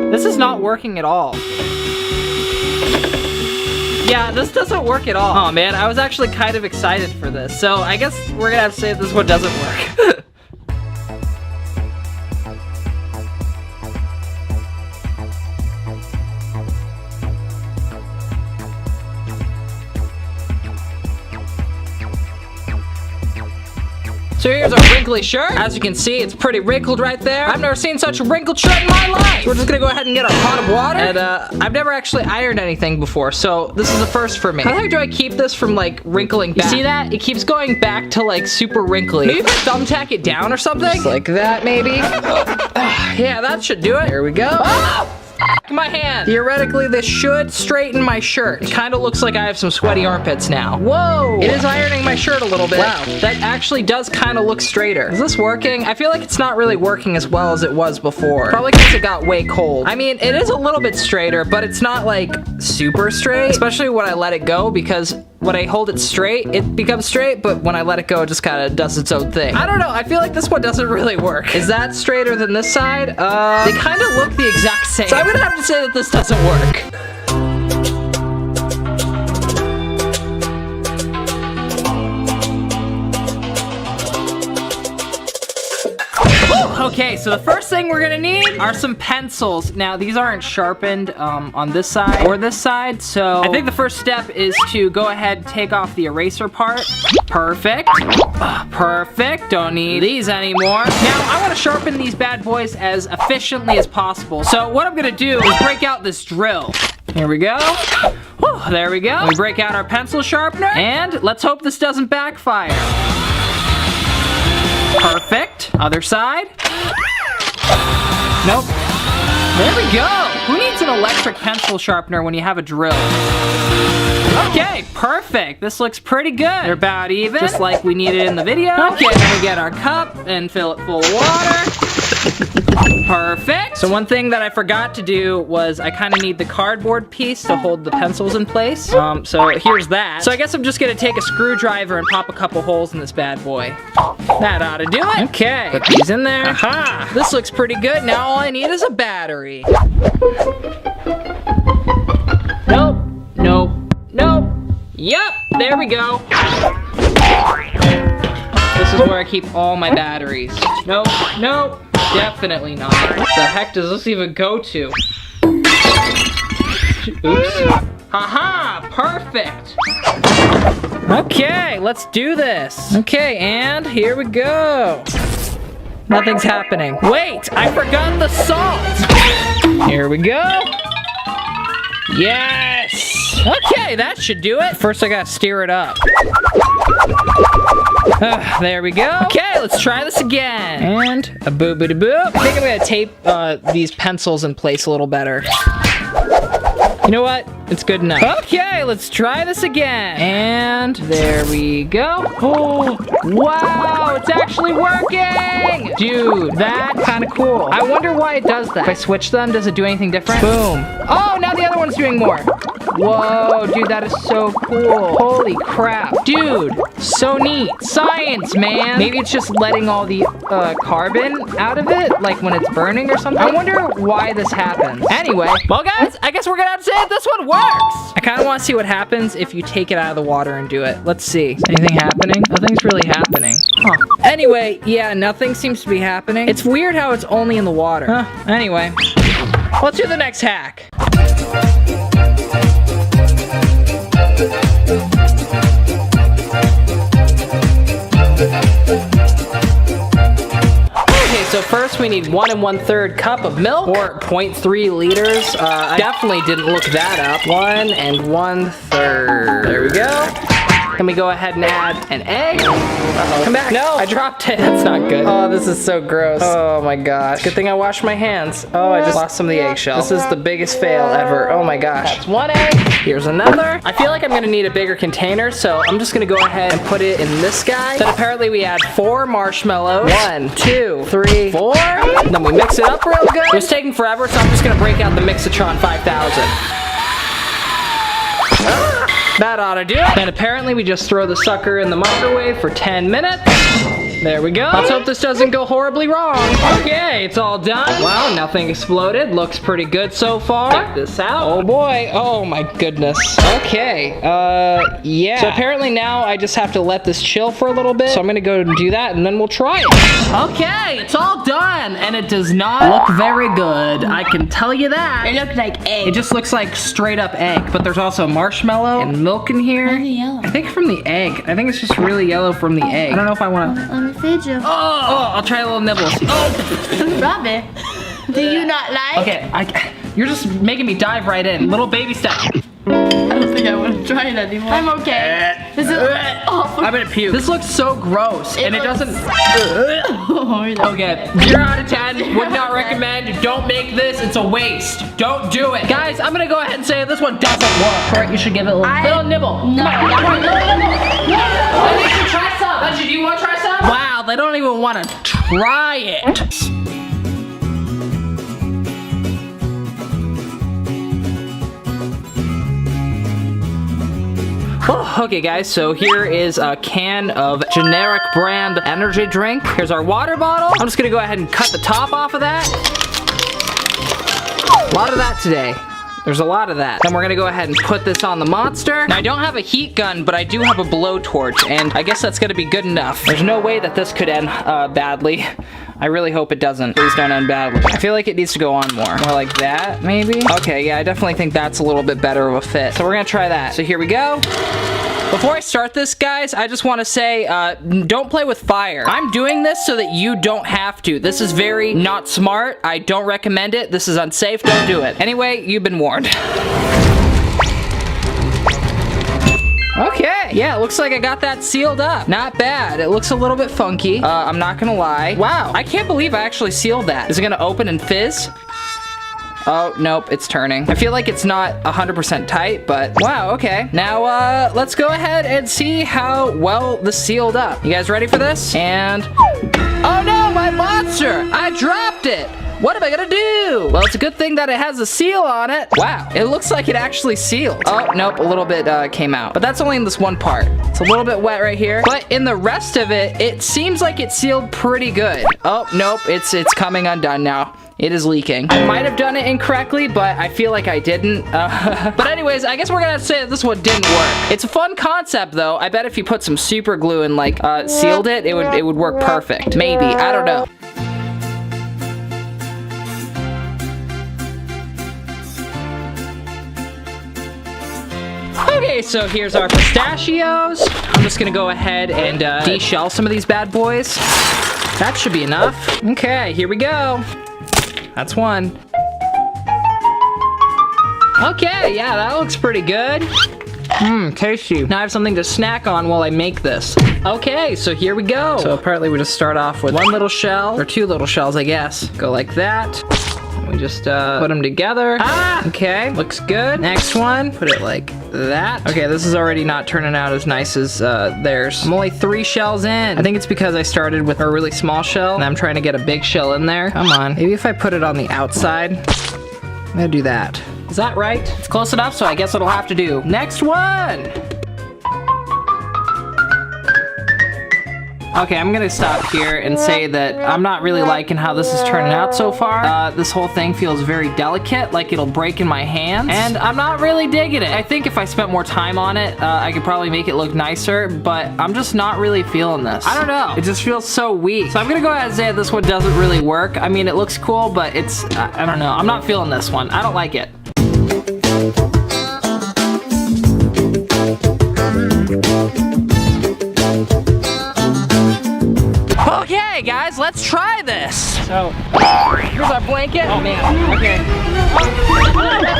This is not working at all. Yeah, this doesn't work at all. Oh man, I was actually kind of excited for this. So I guess we're gonna have to say this one doesn't work. So here's our wrinkly shirt. As you can see, it's pretty wrinkled right there. I've never seen such a wrinkled shirt in my life. So we're just gonna go ahead and get our pot of water. And I've never actually ironed anything before, so this is a first for me. How the heck do I keep this from like wrinkling back? You see that? It keeps going back to like super wrinkly. Maybe if I thumbtack it down or something? Just like that maybe. Yeah, that should do it. Here we go. Oh! My hand. Theoretically, this should straighten my shirt. It kind of looks like I have some sweaty armpits now. Whoa! It is ironing my shirt a little bit. Wow, that actually does kind of look straighter. Is this working? I feel like it's not really working as well as it was before. Probably because it got way cold. I mean, it is a little bit straighter, but it's not like super straight, especially when I let it go, because when I hold it straight, it becomes straight, but when I let it go, it just kind of does its own thing. I don't know, I feel like this one doesn't really work. Is that straighter than this side? They kind of look the exact same. So I'm gonna have to say that this doesn't work. Okay, so the first thing we're gonna need are some pencils. Now, these aren't sharpened on this side or this side, so I think the first step is to go ahead and take off the eraser part. Perfect. Perfect. Don't need these anymore. Now, I want to sharpen these bad boys as efficiently as possible. So what I'm gonna do is break out this drill. Here we go. Whew, there we go. We break out our pencil sharpener, and let's hope this doesn't backfire. Perfect. Other side. Nope. There we go. Who needs an electric pencil sharpener when you have a drill? Okay, perfect. This looks pretty good. They're about even, just like we needed in the video. Okay, then we get our cup and fill it full of water. Perfect. So one thing that I forgot to do was I kind of need the cardboard piece to hold the pencils in place. So here's that. So I guess I'm just gonna take a screwdriver and pop a couple holes in this bad boy. That ought to do it. Okay, put these in there. Aha, this looks pretty good. Now all I need is a battery. Nope, nope, nope. Yup, there we go. This is where I keep all my batteries. Nope, nope. Definitely not. What the heck does this even go to? Oops. Haha! Perfect! Okay, let's do this. Okay, and here we go. Nothing's happening. Wait, I forgot the salt! Here we go. Yes! Okay, that should do it. First I gotta stir it up. There we go. Okay, let's try this again. And a boop-a-boop. I think I'm gonna tape these pencils in place a little better. You know what? It's good enough. Okay, let's try this again. And there we go. Oh, wow, it's actually working. Dude, that's kind of cool. I wonder why it does that. If I switch them, does it do anything different? Boom. Oh, now the other one's doing more. Whoa, dude, that is so cool. Holy crap. Dude, so neat. Science, man. Maybe it's just letting all the carbon out of it, like when it's burning or something. I wonder why this happens. Anyway, well guys, I guess we're gonna have to say that this one works. I kind of want to see what happens if you take it out of the water and do it. Let's see. Is anything happening? Nothing's really happening. Huh. Anyway, yeah, nothing seems to be happening. It's weird how it's only in the water. Anyway, let's do the next hack. So first we need 1 1/3 cup of milk, or 0.3 liters. I definitely didn't look that up. 1 1/3. There we go. Then we go ahead and add an egg. Uh-oh. Come back. No, I dropped it. That's not good. Oh, this is so gross. Oh my gosh. Good thing I washed my hands. Oh, I just lost some of the eggshell. This is the biggest fail ever. Oh my gosh. That's one egg. Here's another. I feel like I'm gonna need a bigger container, so I'm just gonna go ahead and put it in this guy. Then apparently we add 4 marshmallows. 1, 2, 3, 4. Then we mix it up real good. It's taking forever, so I'm just gonna break out the Mixatron 5000. That ought to do it. And apparently we just throw the sucker in the microwave for 10 minutes. There we go. Let's hope this doesn't go horribly wrong. Okay, it's all done. Wow, nothing exploded. Looks pretty good so far. Check this out. Oh boy. Oh my goodness. Okay. Yeah. So apparently now I just have to let this chill for a little bit. So I'm gonna go and do that and then we'll try it. Okay, it's all done. And it does not look very good. I can tell you that. It looks like egg. It just looks like straight up egg, but there's also marshmallow and milk in here. Why is it yellow? I think from the egg. I think it's just really yellow from the egg. I don't know if I want to. Let me feed you. Oh, I'll try a little nibble. Oh. Robby, do you not like? Okay, you're just making me dive right in. Little baby step. I don't think I want to try it anymore. I'm okay. This is awful. I'm gonna puke. This looks so gross, and it doesn't. Okay, 0 out of 10. Would not recommend. Don't make this. It's a waste. Don't do it, guys. I'm gonna go ahead and say this one doesn't work. Alright, you should give it a little nibble. No. Come on, little nibble. No. You should try some. Benji, do you want to try some? Wow, they don't even want to try it. Oh, okay guys, so here is a can of generic brand energy drink. Here's our water bottle. I'm just gonna go ahead and cut the top off of that. A lot of that today. There's a lot of that. Then we're gonna go ahead and put this on the monster. Now I don't have a heat gun, but I do have a blowtorch, and I guess that's gonna be good enough. There's no way that this could end badly. I really hope it doesn't. Please don't end badly. I feel like it needs to go on more. More like that, maybe? Okay, yeah, I definitely think that's a little bit better of a fit. So we're gonna try that. So here we go. Before I start this, guys, I just want to say, don't play with fire. I'm doing this so that you don't have to. This is very not smart. I don't recommend it. This is unsafe. Don't do it. Anyway, you've been warned. Okay, yeah, it looks like I got that sealed up. Not bad. It looks a little bit funky. I'm not gonna lie. Wow, I can't believe I actually sealed that. Is it gonna open and fizz? Oh, nope, it's turning. I feel like it's not 100% tight, but wow, okay. Now, let's go ahead and see how well this sealed up. You guys ready for this? And, oh no, my monster! I dropped it! What am I gonna do? Well, it's a good thing that it has a seal on it. Wow, it looks like it actually sealed. Oh, nope, a little bit came out. But that's only in this one part. It's a little bit wet right here. But in the rest of it, it seems like it sealed pretty good. Oh, nope, it's coming undone now. It is leaking. I might have done it incorrectly, but I feel like I didn't. But anyways, I guess we're gonna say that this one didn't work. It's a fun concept though. I bet if you put some super glue and like sealed it, it would work perfect. Maybe, I don't know. Okay, so here's our pistachios. I'm just gonna go ahead and de-shell some of these bad boys. That should be enough. Okay, here we go. That's one. Okay, yeah, that looks pretty good. Mmm, tasty. Now I have something to snack on while I make this. Okay, so here we go. So apparently we just start off with one little shell, or two little shells, I guess. Go like that. We just put them together. Ah! Okay, looks good. Next one, put it like that. Okay, this is already not turning out as nice as theirs. I'm only 3 shells in. I think it's because I started with a really small shell, and I'm trying to get a big shell in there. Come on. Maybe if I put it on the outside, I'm gonna do that. Is that right? It's close enough, so I guess it'll have to do. Next one! Okay, I'm gonna stop here and say that I'm not really liking how this is turning out so far. This whole thing feels very delicate, like it'll break in my hands, and I'm not really digging it. I think if I spent more time on it, I could probably make it look nicer, but I'm just not really feeling this. I don't know, it just feels so weak. So I'm gonna go ahead and say this one doesn't really work. I mean, it looks cool, but it's, I don't know. I'm not feeling this one. I don't like it. Okay, guys, let's try this. So, here's our blanket. Oh man, okay.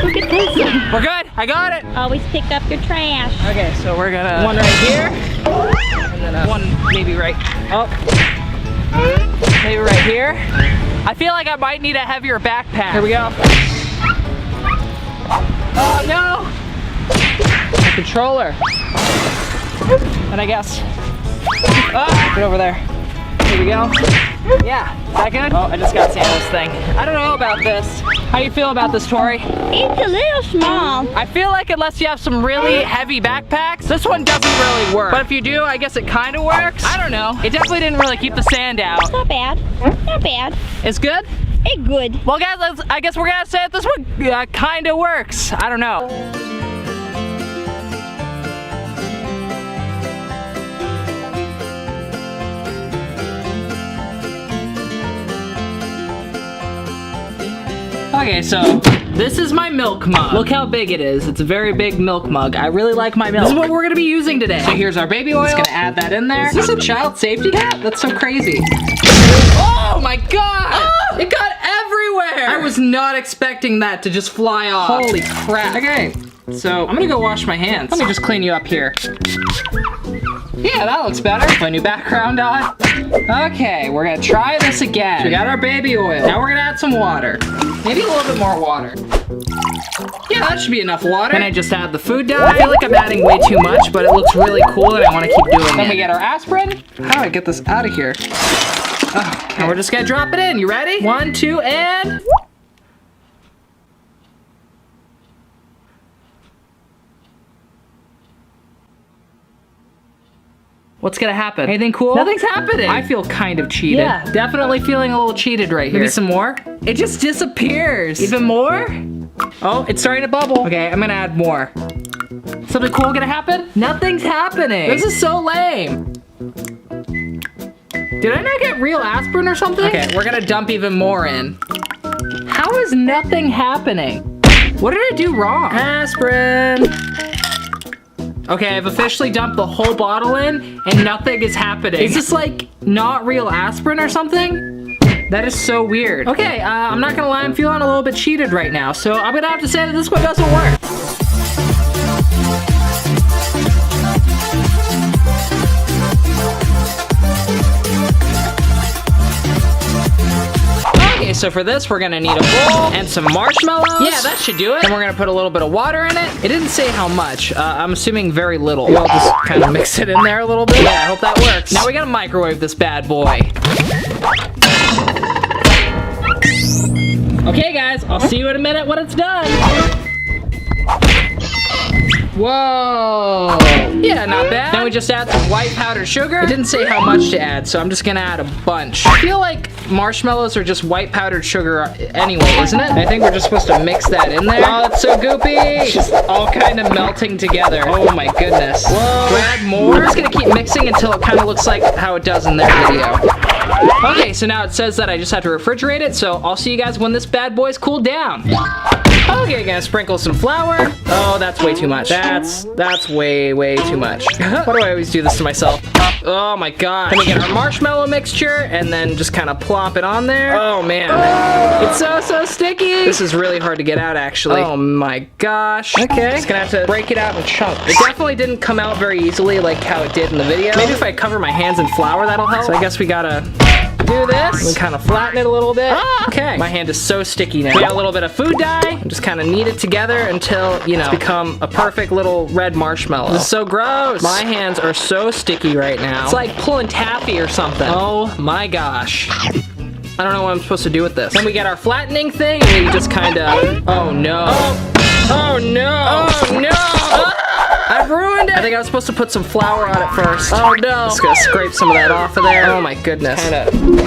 Look at this. We're good, I got it. Always pick up your trash. Okay, so we're gonna, one right here, and then one maybe right, maybe right here. I feel like I might need a heavier backpack. Here we go. Oh no! The controller. And I guess, get over there. Here we go. Yeah, is that good? Oh, I just got Samuel's thing. I don't know about this. How you feel about this, Tori? It's a little small. I feel like unless you have some really heavy backpacks, this one doesn't really work. But if you do, I guess it kind of works. I don't know. It definitely didn't really keep the sand out. Not bad. Not bad. It's good? It's good. Well, guys, I guess we're gonna say that this one kind of works. I don't know. Okay, so this is my milk mug. Look how big it is. It's a very big milk mug. I really like my milk. This is what we're gonna be using today. So here's our baby oil. Just gonna add that in there. Is this a child safety cap? That's so crazy. Oh my god! Oh, it got everywhere! I was not expecting that to just fly off. Holy crap. Okay, so I'm gonna go wash my hands. Let me just clean you up here. Yeah, that looks better. My new background on. Okay, we're gonna try this again. So we got our baby oil. Now we're gonna add some water. Maybe a little bit more water. Yeah, that should be enough water. Can I just add the food dye? I feel like I'm adding way too much, but it looks really cool and I wanna keep doing it. Then we get our aspirin. How do I get this out of here? Oh, and we're just gonna drop it in. You ready? 1, 2, and... What's gonna happen? Anything cool? Nothing's happening. I feel kind of cheated. Yeah, definitely feeling a little cheated right here. Maybe some more? It just disappears. Even more? Oh, it's starting to bubble. Okay, I'm gonna add more. Something cool gonna happen? Nothing's happening. This is so lame. Did I not get real aspirin or something? Okay, we're gonna dump even more in. How is nothing happening? What did I do wrong? Aspirin. Okay, I've officially dumped the whole bottle in and nothing is happening. Is this like not real aspirin or something? That is so weird. Okay, I'm not gonna lie, I'm feeling a little bit cheated right now, so I'm gonna have to say that this one doesn't work. Okay, so for this, we're gonna need a bowl and some marshmallows. Yeah, that should do it. And we're gonna put a little bit of water in it. It didn't say how much. I'm assuming very little. We'll just kind of mix it in there a little bit. Yeah, I hope that works. Now we gotta microwave this bad boy. Okay, guys, I'll see you in a minute when it's done. Whoa! Yeah, not bad. Then we just add some white powdered sugar. It didn't say how much to add, so I'm just gonna add a bunch. I feel like marshmallows are just white powdered sugar anyway, isn't it? I think we're just supposed to mix that in there. Oh, it's so goopy! It's just all kind of melting together. Oh my goodness. Whoa! Do I add more? I'm just gonna keep mixing until it kind of looks like how it does in their video. Okay, so now it says that I just have to refrigerate it, so I'll see you guys when this bad boy's cooled down. Okay, gonna sprinkle some flour. Oh, that's way too much. That's way too much. Why do I always do this to myself? Oh my god. Then we get our marshmallow mixture and then just kind of plop it on there. Oh man. It's so sticky. This is really hard to get out actually. Oh my gosh. Okay. Just gonna have to break it out in chunks. It definitely didn't come out very easily like how it did in the video. Maybe if I cover my hands in flour, that'll help. So I guess we gotta do this and kind of flatten it a little bit. Okay. My hand is so sticky now. We got a little bit of food dye and just kind of knead it together until, you know, it's become a perfect little red marshmallow. This is so gross. My hands are so sticky right now. It's like pulling taffy or something. Oh my gosh. I don't know what I'm supposed to do with this. Then we get our flattening thing and we just kind of, oh no. Oh no. Oh no. I've ruined it. I think I was supposed to put some flour on it first. Oh no. Just gonna scrape some of that off of there. Oh my goodness.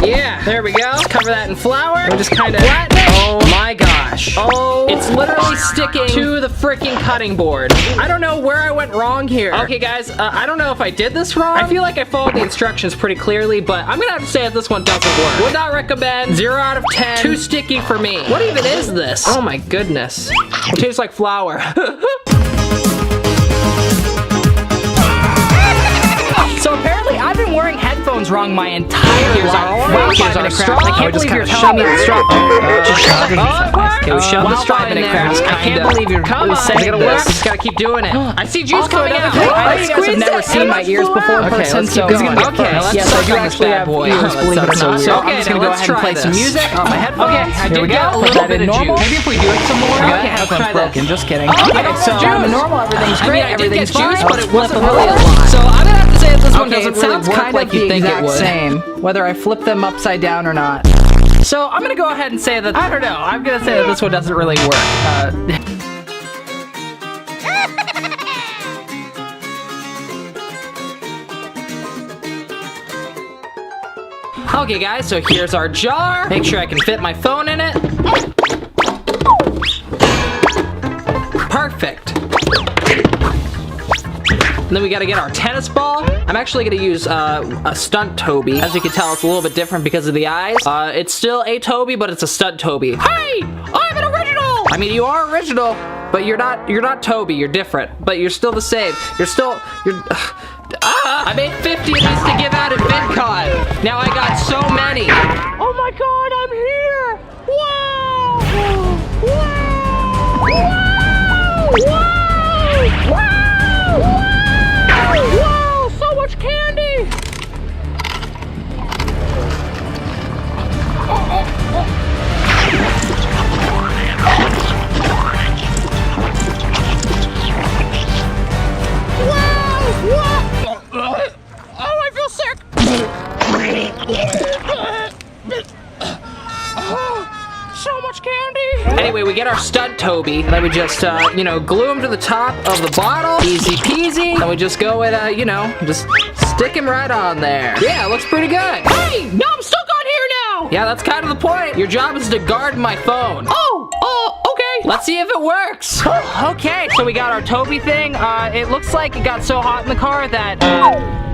Yeah, there we go. Just cover that in flour. And just kind of flatten it. Oh my gosh. Oh, it's literally sticking to the freaking cutting board. I don't know where I went wrong here. Okay guys, I don't know if I did this wrong. I feel like I followed the instructions pretty clearly, but I'm gonna have to say that this one doesn't work. Would not recommend. 0 out of 10. Too sticky for me. What even is this? Oh my goodness. It tastes like flour. So apparently I've been wearing headphones wrong my entire life. Here's our crap. I can't believe you're telling me to stop. Oh, it worked! Okay, we shove the straw in there. I can't believe you're saying this. Just gotta keep doing it. I see juice coming out. I know you guys have never seen my ears before. Okay, let's keep going. Okay, let's suck on this bad boy. Believe it or not. So I'm just gonna go ahead and play some music on my headphones. Okay, I did get a little bit of juice. Maybe if we do it some more. Okay, let's try this. Just kidding. Okay, so I'm normal. Everything's great. I did get juice, but it wasn't really a lot. So I'm gonna have to say that this one doesn't really work like you think it would. Same, whether I flip them upside down or not. So I'm gonna go ahead and say that, I don't know, I'm gonna say that this one doesn't really work. Okay guys, so here's our jar. Make sure I can fit my phone in it. Perfect. And then we gotta get our tennis ball. I'm actually gonna use a stunt Toby. As you can tell, it's a little bit different because of the eyes. It's still a Toby, but it's a stunt Toby. Hey, I'm an original! I mean, you are original, but you're not Toby, you're different. But you're still the same. I made 50 of these to give out at VidCon. Now I got so many. Oh my god, I'm here! Wow! Wow! Wow! Wow! Wow, so much candy! Wow! Oh, I feel sick! So much candy! Anyway, we get our stunt Toby, and then we just, you know, glue him to the top of the bottle. Easy peasy. Then we just go with, you know, just stick him right on there. Yeah, it looks pretty good. Hey, no, I'm stuck on here now! Yeah, that's kind of the point. Your job is to guard my phone. Oh, okay. Let's see if it works. Okay, so we got our Toby thing. It looks like it got so hot in the car that,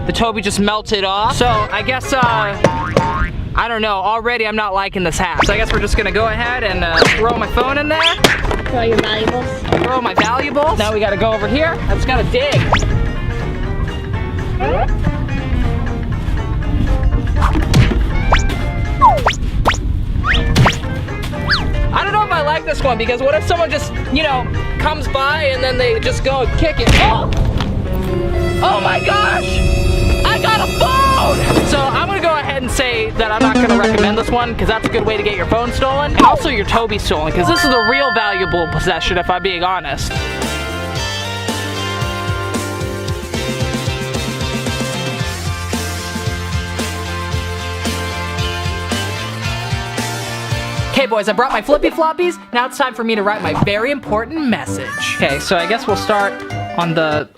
the Toby just melted off. So, I guess, I don't know, already I'm not liking this hat. So I guess we're just gonna go ahead and throw my phone in there. Throw your valuables. Throw my valuables. Now we gotta go over here. I just gotta dig. I don't know if I like this one because what if someone just, you know, comes by and then they just go and kick it. Oh my gosh! I got a phone! So I'm gonna go ahead and say that I'm not gonna recommend this one because that's a good way to get your phone stolen. And also your Toby stolen because this is a real valuable possession if I'm being honest. Okay boys, I brought my flippy floppies. Now it's time for me to write my very important message. Okay, so I guess we'll start on the...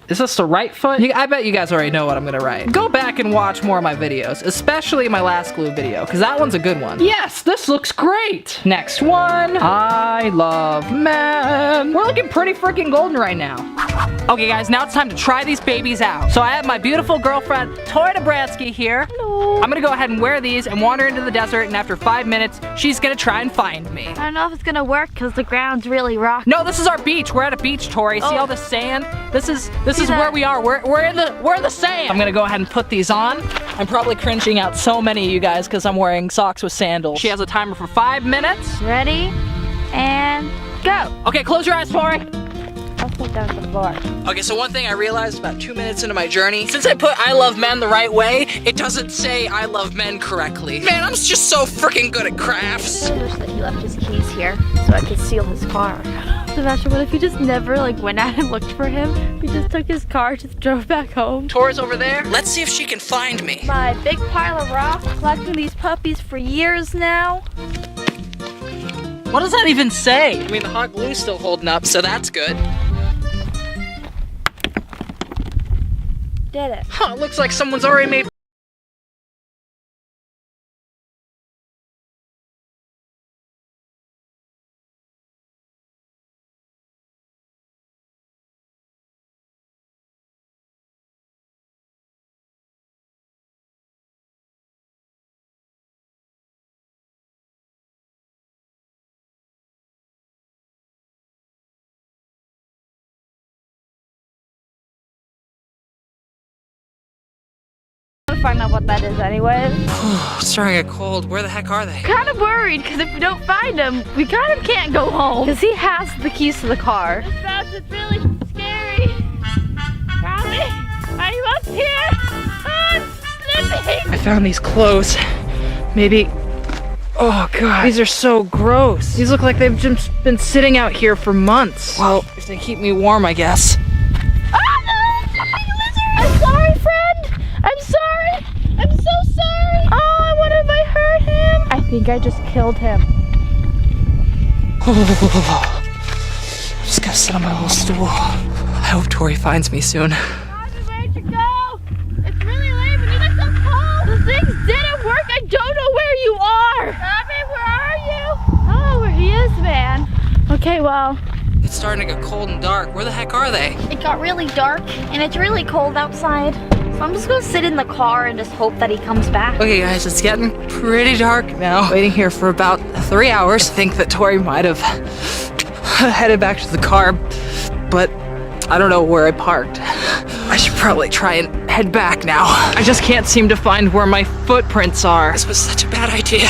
Is this the right foot? I bet you guys already know what I'm gonna write. Go back and watch more of my videos, especially my last glue video, because that one's a good one. Yes, this looks great. Next one. I love men. We're looking pretty freaking golden right now. Okay guys, now it's time to try these babies out. So I have my beautiful girlfriend, Tori Dabransky here. Hello. I'm gonna go ahead and wear these and wander into the desert, and after 5 minutes, she's gonna try and find me. I don't know if it's gonna work because the ground's really rocky. No, this is our beach. We're at a beach, Tori. See all the sand? This is where we are. We're in the sand. I'm gonna go ahead and put these on. I'm probably cringing out so many of you guys because I'm wearing socks with sandals. She has a timer for 5 minutes. Ready? And go. Okay, close your eyes, Tori. I'll put down the floor. Okay, so one thing I realized about 2 minutes into my journey, since I put I love men the right way, it doesn't say I love men correctly. Man, I'm just so freaking good at crafts. I wish that he left his keys here so I could steal his car. Sebastian, what if you just never went out and looked for him? We just took his car, just drove back home. Tori's over there. Let's see if she can find me. My big pile of rocks, collecting these puppies for years now. What does that even say? I mean, the hot glue's still holding up, so that's good. Did it. Huh, looks like someone's already made find out what that is anyways. It's starting to get cold. Where the heck are they? Kind of worried because if we don't find him, we kind of can't go home. Because he has the keys to the car. This house is really scary. Robby, are you up here? Oh, I'm slipping. I found these clothes. Maybe. Oh god, these are so gross. These look like they've just been sitting out here for months. Well, if they keep me warm, I guess. I'm sorry, friend. I'm sorry. I'm so sorry. Oh, what if I hurt him? I think I just killed him. I'm just gonna sit on my little stool. I hope Tori finds me soon. Robby, where'd you go? It's really late, but you look so cold. The things didn't work. I don't know where you are. Robby, where are you? Oh, where he is, man. Okay, well. It's starting to get cold and dark. Where the heck are they? It got really dark, and it's really cold outside. So I'm just gonna sit in the car and just hope that he comes back. Okay guys, it's getting pretty dark now. Waiting here for about 3 hours. I think that Tori might have headed back to the car, but I don't know where I parked. I should probably try and head back now. I just can't seem to find where my footprints are. This was such a bad idea.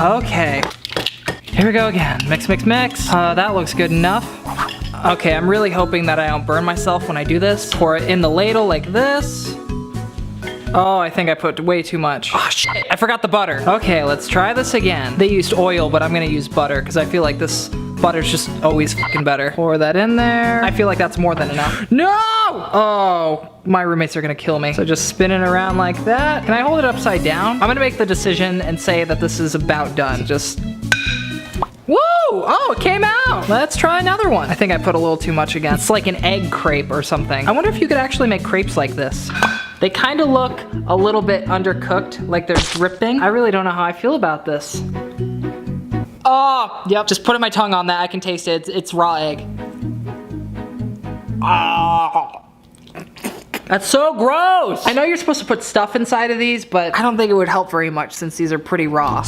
Okay, here we go again. Mix, mix, mix. That looks good enough. Okay, I'm really hoping that I don't burn myself when I do this. Pour it in the ladle like this. Oh, I think I put way too much. Oh shit, I forgot the butter. Okay, let's try this again. They used oil, but I'm gonna use butter because I feel like this butter's just always fucking better. Pour that in there. I feel like that's more than enough. No! Oh, my roommates are gonna kill me. So just spin it around like that. Can I hold it upside down? I'm gonna make the decision and say that this is about done. Just, woo! Oh, it came out. Let's try another one. I think I put a little too much again. It's like an egg crepe or something. I wonder if you could actually make crepes like this. They kind of look a little bit undercooked, like they're dripping. I really don't know how I feel about this. Oh, yep, just putting my tongue on that, I can taste it. It's raw egg. Oh. That's so gross. I know you're supposed to put stuff inside of these, but I don't think it would help very much since these are pretty raw.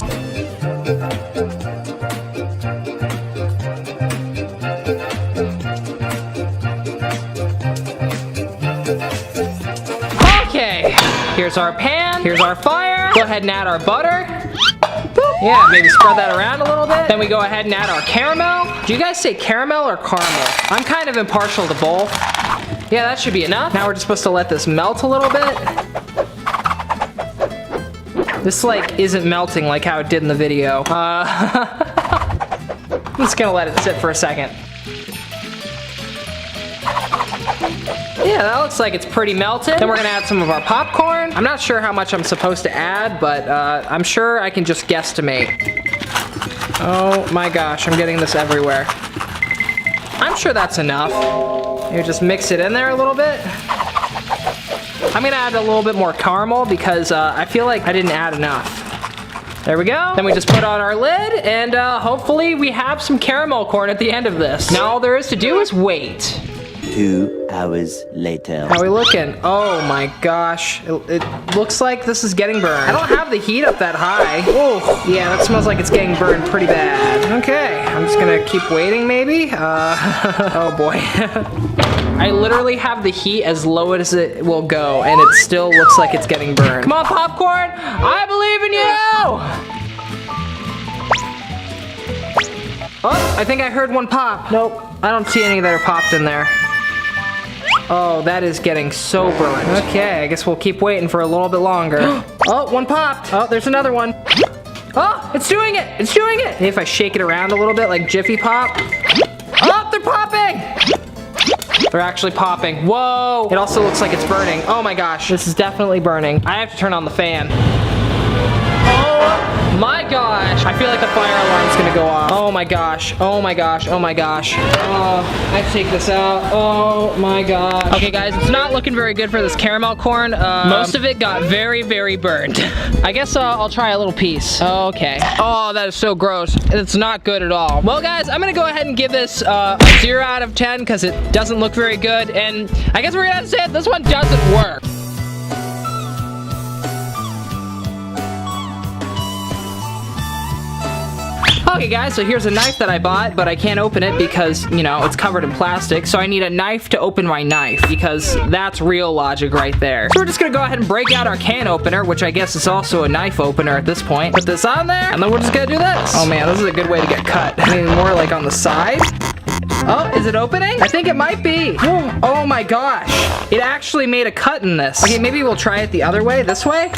Okay, here's our pan, here's our fire. Go ahead and add our butter. Boop. Yeah, maybe spread that around a little bit. Then we go ahead and add our caramel. Do you guys say caramel or caramel? I'm kind of impartial to both. Yeah, that should be enough. Now we're just supposed to let this melt a little bit. This like isn't melting like how it did in the video. I'm just gonna let it sit for a second. Yeah, that looks like it's pretty melted. Then we're gonna add some of our popcorn. I'm not sure how much I'm supposed to add, but I'm sure I can just guesstimate. Oh my gosh, I'm getting this everywhere. I'm sure that's enough. You just mix it in there a little bit. I'm gonna add a little bit more caramel because I feel like I didn't add enough. There we go. Then we just put on our lid and hopefully we have some caramel corn at the end of this. Now all there is to do is wait. 2 hours later. How are we looking? Oh my gosh. It looks like this is getting burned. I don't have the heat up that high. Oh, yeah, that smells like it's getting burned pretty bad. Okay, I'm just gonna keep waiting maybe. Oh boy. I literally have the heat as low as it will go and it still looks like it's getting burned. Come on, popcorn, I believe in you! Oh, I think I heard one pop. Nope, I don't see any that are popped in there. Oh, that is getting so burnt. Okay, I guess we'll keep waiting for a little bit longer. Oh, one popped. Oh, there's another one. Oh, it's doing it. It's doing it. Maybe if I shake it around a little bit like Jiffy Pop. Oh, they're popping. They're actually popping. Whoa. It also looks like it's burning. Oh my gosh, this is definitely burning. I have to turn on the fan. Oh my gosh. I feel like the fire alarm's gonna go off. Oh my gosh. Oh my gosh. Oh my gosh. Oh, I have to take this out. Oh my gosh. Okay guys, it's not looking very good for this caramel corn. Most of it got very, very burned. I guess I'll try a little piece. Okay. Oh, that is so gross. It's not good at all. Well guys, I'm gonna go ahead and give this a 0 out of 10 because it doesn't look very good. And I guess we're gonna have to say it, this one doesn't work. Okay guys, so here's a knife that I bought, but I can't open it because, you know, it's covered in plastic. So I need a knife to open my knife because that's real logic right there. So we're just gonna go ahead and break out our can opener, which I guess is also a knife opener at this point. Put this on there, and then we're just gonna do this. Oh man, this is a good way to get cut. I mean, more like on the side. Oh, is it opening? I think it might be. Oh my gosh. It actually made a cut in this. Okay, maybe we'll try it the other way, this way.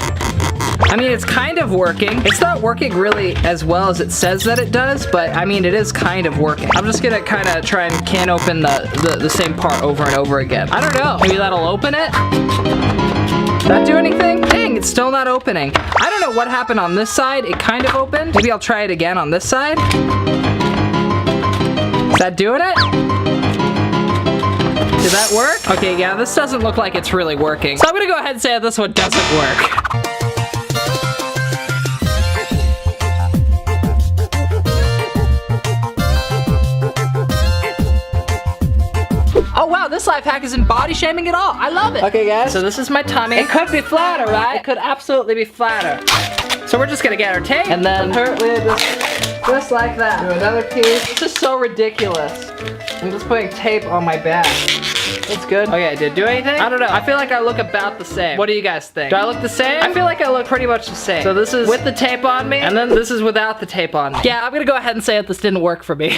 I mean, it's kind of working. It's not working really as well as it says that it does, but I mean, it is kind of working. I'm just gonna kind of try and can open the same part over and over again. I don't know. Maybe that'll open it? That do anything? Dang, it's still not opening. I don't know what happened on this side. It kind of opened. Maybe I'll try it again on this side. Is that doing it? Did that work? Okay, yeah, this doesn't look like it's really working. So I'm gonna go ahead and say that this one doesn't work. Oh wow, this life hack isn't body shaming at all. I love it. Okay guys, so this is my tummy. It could be flatter, right? It could absolutely be flatter. So we're just gonna get our tape and then apparently just like that. Do another piece. This is so ridiculous. I'm just putting tape on my back. It's good. Okay, did it do anything? I don't know. I feel like I look about the same. What do you guys think? Do I look the same? I feel like I look pretty much the same. So this is with the tape on me, and then this is without the tape on me. Yeah, I'm gonna go ahead and say that this didn't work for me.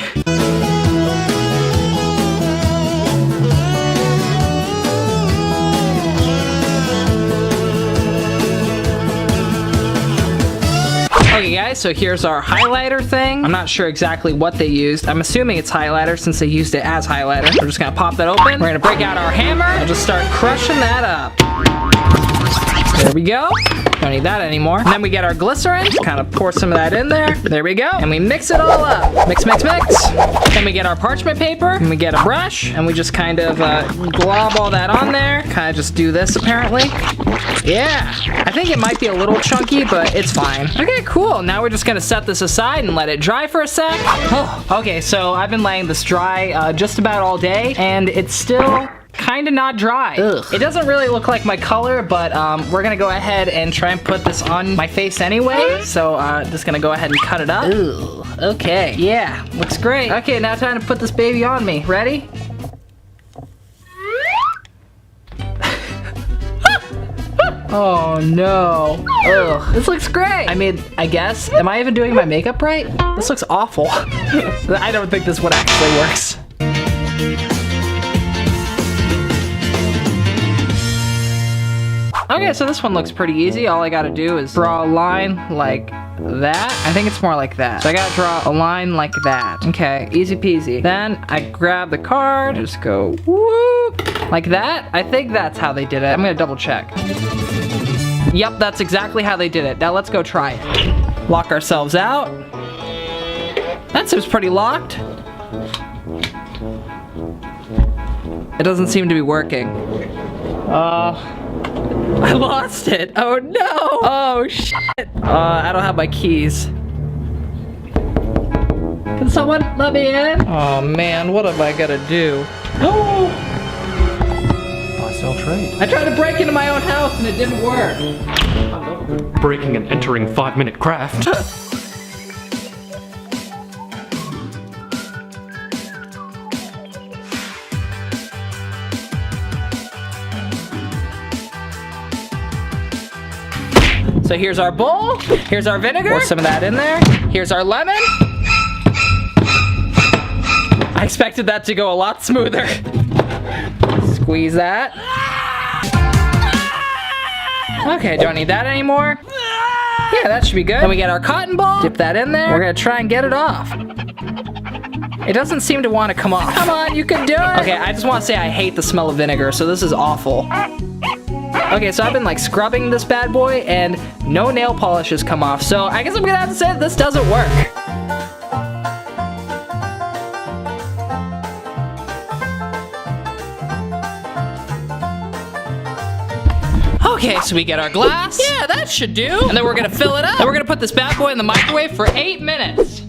Okay guys, so here's our highlighter thing. I'm not sure exactly what they used. I'm assuming it's highlighter since they used it as highlighter. We're just gonna pop that open. We're gonna break out our hammer and just start crushing that up. There we go. Don't need that anymore. And then we get our glycerin, kind of pour some of that in there. There we go. And we mix it all up. Mix, mix, mix. Then we get our parchment paper, and we get a brush, and we just kind of glob all that on there. Kind of just do this apparently. Yeah, I think it might be a little chunky, but it's fine. Okay, cool. Now we're just gonna set this aside and let it dry for a sec. Oh, okay, so I've been letting this dry just about all day, and it's still kind of not dry. Ugh. It doesn't really look like my color, but we're gonna go ahead and try and put this on my face anyway. So just gonna go ahead and cut it up. Ooh, okay, yeah, looks great. Okay, now time to put this baby on me. Ready? Oh no. Ugh. This looks great. I mean, I guess. Am I even doing my makeup right? This looks awful. I don't think this one actually works. Okay, so this one looks pretty easy. All I gotta do is draw a line like that. I think it's more like that. So I gotta draw a line like that. Okay, easy peasy. Then I grab the card, just go whoop, like that. I think that's how they did it. I'm gonna double check. Yep, that's exactly how they did it. Now let's go try it. Lock ourselves out. That seems pretty locked. It doesn't seem to be working. I lost it. Oh no. Oh shit. I don't have my keys. Can someone let me in? Oh man, what am I gonna do? Oh! Sell trade. I tried to break into my own house and it didn't work. Breaking and entering 5-minute craft. So here's our bowl, here's our vinegar, pour some of that in there, here's our lemon. I expected that to go a lot smoother. Squeeze that. Okay, don't need that anymore. Yeah, that should be good. Then we get our cotton ball, dip that in there. We're gonna try and get it off. It doesn't seem to want to come off. Come on, you can do it. Okay, I just want to say I hate the smell of vinegar, so this is awful. Okay, so I've been like scrubbing this bad boy and no nail polish has come off. So I guess I'm gonna have to say that this doesn't work. Okay, so we get our glass. Yeah, that should do. And then we're gonna fill it up. Then we're gonna put this bad boy in the microwave for 8 minutes.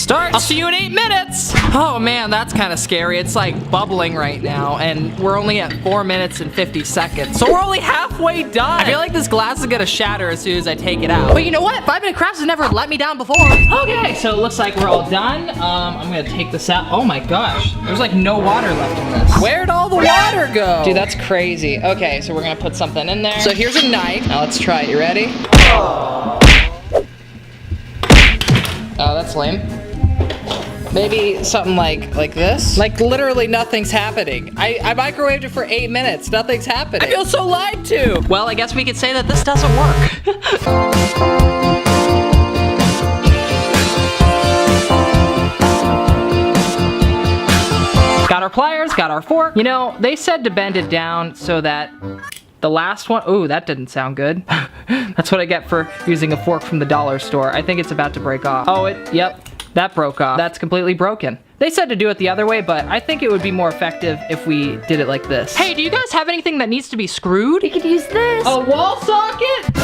start. I'll see you in 8 minutes. Oh man, that's kind of scary. It's like bubbling right now, and we're only at 4 minutes and 50 seconds. So we're only halfway done. I feel like this glass is gonna shatter as soon as I take it out. But you know what? 5-minute crafts has never let me down before. Okay, so it looks like we're all done. I'm gonna take this out. Oh my gosh, there's like no water left in this. Where'd all the water go? Dude, that's crazy. Okay, so we're gonna put something in there. So here's a knife. Now let's try it. You ready? Oh, that's lame. Maybe something like this? Like literally nothing's happening. I microwaved it for 8 minutes. Nothing's happening. I feel so lied to. Well, I guess we could say that this doesn't work. Got our pliers, got our fork. You know, they said to bend it down so that the last one, ooh, that didn't sound good. That's what I get for using a fork from the dollar store. I think it's about to break off. Oh, yep, that broke off. That's completely broken. They said to do it the other way, but I think it would be more effective if we did it like this. Hey, do you guys have anything that needs to be screwed? We could use this. A wall socket?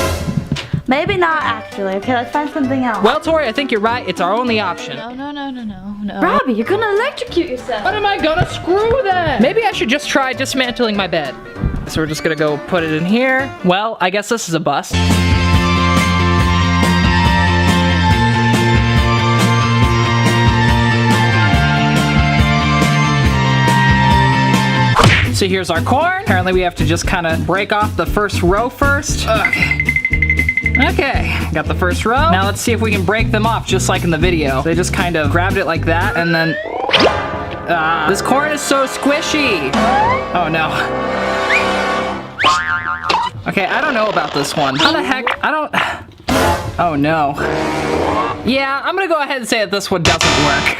Maybe not actually. Okay, let's find something else. Well, Tori, I think you're right. It's our only option. No. Robby, you're gonna electrocute yourself. What am I gonna screw then? Maybe I should just try dismantling my bed. So we're just gonna go put it in here. Well, I guess this is a bust. So here's our corn. Apparently we have to just kind of break off the first row first. Okay, got the first row. Now let's see if we can break them off just like in the video. They just kind of grabbed it like that and then... this corn is so squishy. Oh no. Okay, I don't know about this one. How the heck? I don't... Oh no. Yeah, I'm gonna go ahead and say that this one doesn't work.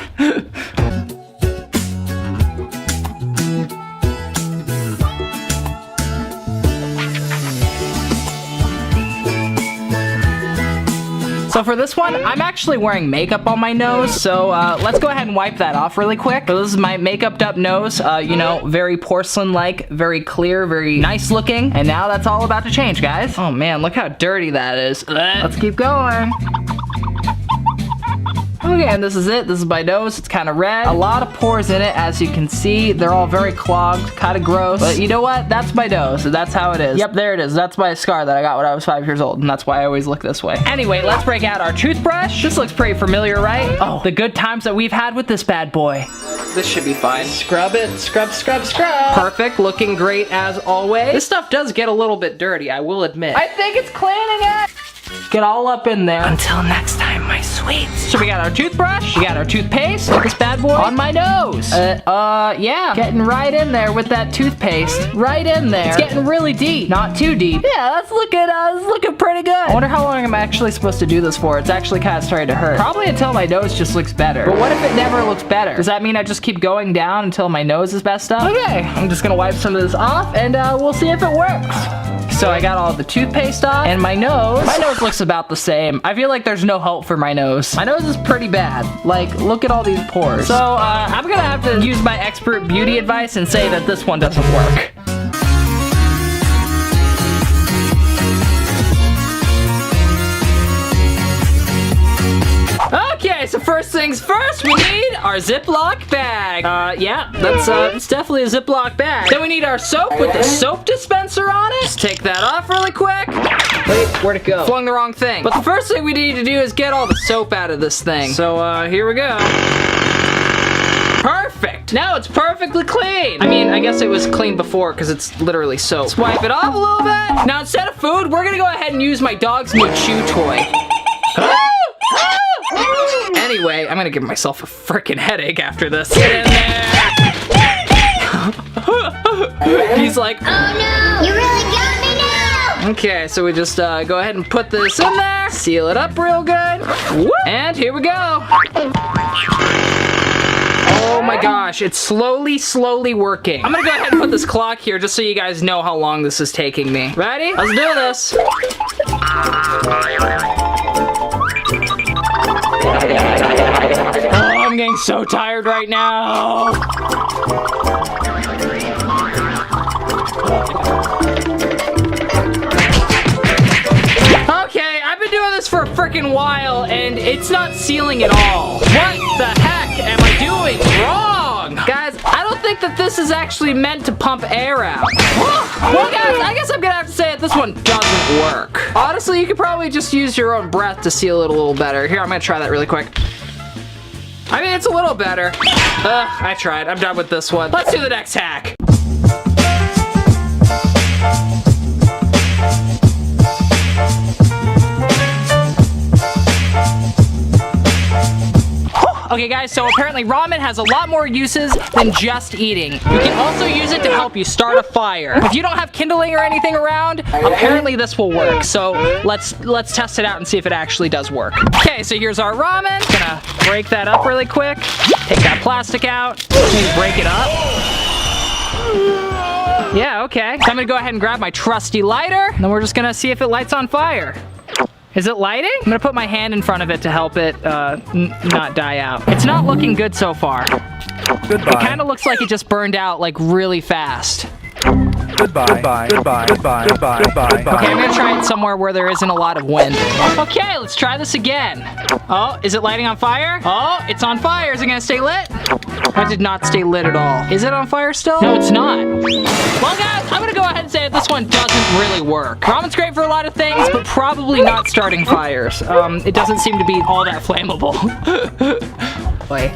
So for this one, I'm actually wearing makeup on my nose, so let's go ahead and wipe that off really quick. So this is my makeuped up nose, you know, very porcelain-like, very clear, very nice looking. And now that's all about to change, guys. Oh man, look how dirty that is. Let's keep going. Okay, and this is it. This is my nose. It's kind of red. A lot of pores in it, as you can see. They're all very clogged, kind of gross. But you know what? That's my nose. That's how it is. Yep, there it is. That's my scar that I got when I was 5 years old, and that's why I always look this way. Anyway, let's break out our toothbrush. This looks pretty familiar, right? Oh, the good times that we've had with this bad boy. This should be fine. Scrub it. Scrub, scrub, scrub. Perfect. Looking great as always. This stuff does get a little bit dirty, I will admit. I think it's cleaning it. Get all up in there. Until next time, my sweets. So we got our toothbrush, we got our toothpaste. Put this bad boy on my nose. Yeah. Getting right in there with that toothpaste. Right in there. It's getting really deep. Not too deep. Yeah, that's looking pretty good. I wonder how long I'm actually supposed to do this for. It's actually kind of starting to hurt. Probably until my nose just looks better. But what if it never looks better? Does that mean I just keep going down until my nose is messed up? Okay, I'm just gonna wipe some of this off and we'll see if it works. So I got all the toothpaste off, and my nose looks about the same. I feel like there's no hope for my nose. My nose is pretty bad. Like, look at all these pores. So I'm gonna have to use my expert beauty advice and say that this one doesn't work. Okay, so first things first, we need our Ziploc bag. Yeah, it's definitely a Ziploc bag. Then we need our soap with the soap dispenser on it. Just take that off really quick. Wait, where'd it go? Flung the wrong thing. But the first thing we need to do is get all the soap out of this thing. So, here we go. Perfect. Now it's perfectly clean. I mean, I guess it was clean before because it's literally soap. Let's wipe it off a little bit. Now instead of food, we're gonna go ahead and use my dog's new chew toy. Anyway, I'm gonna give myself a freaking headache after this. Get in there! He's like, oh no! You really got me now! Okay, so we just go ahead and put this in there, seal it up real good, and here we go! Oh my gosh, it's slowly working. I'm gonna go ahead and put this clock here just so you guys know how long this is taking me. Ready? Let's do this! Oh, I'm getting so tired right now. Okay, I've been doing this for a freaking while, and and it's not sealing at all. What the heck am I doing wrong? Guys, I don't think that this is actually meant to pump air out. Well, guys, I guess I'm gonna have to say that this one doesn't work. Honestly, you could probably just use your own breath to seal it a little better. Here, I'm gonna try that really quick. I mean, it's a little better. I tried. I'm done with this one. Let's do the next hack. Okay guys, so apparently ramen has a lot more uses than just eating. You can also use it to help you start a fire. If you don't have kindling or anything around, apparently this will work. So let's test it out and see if it actually does work. Okay, so here's our ramen. Gonna break that up really quick. Take that plastic out. Maybe break it up. Yeah, okay. So I'm gonna go ahead and grab my trusty lighter, and then we're just gonna see if it lights on fire. Is it lighting? I'm gonna put my hand in front of it to help it not die out. It's not looking good so far. Goodbye. It kind of looks like it just burned out like really fast. Goodbye. Goodbye. Goodbye. Goodbye. Goodbye. Goodbye. Okay, I'm gonna try it somewhere where there isn't a lot of wind. Okay, let's try this again. Oh, is it lighting on fire? Oh, it's on fire. Is it gonna stay lit? That did not stay lit at all. Is it on fire still? No, it's not. Well, guys, I'm gonna go ahead and say that this one doesn't really work. Ramen's great for a lot of things, but probably not starting fires. It doesn't seem to be all that flammable. Wait.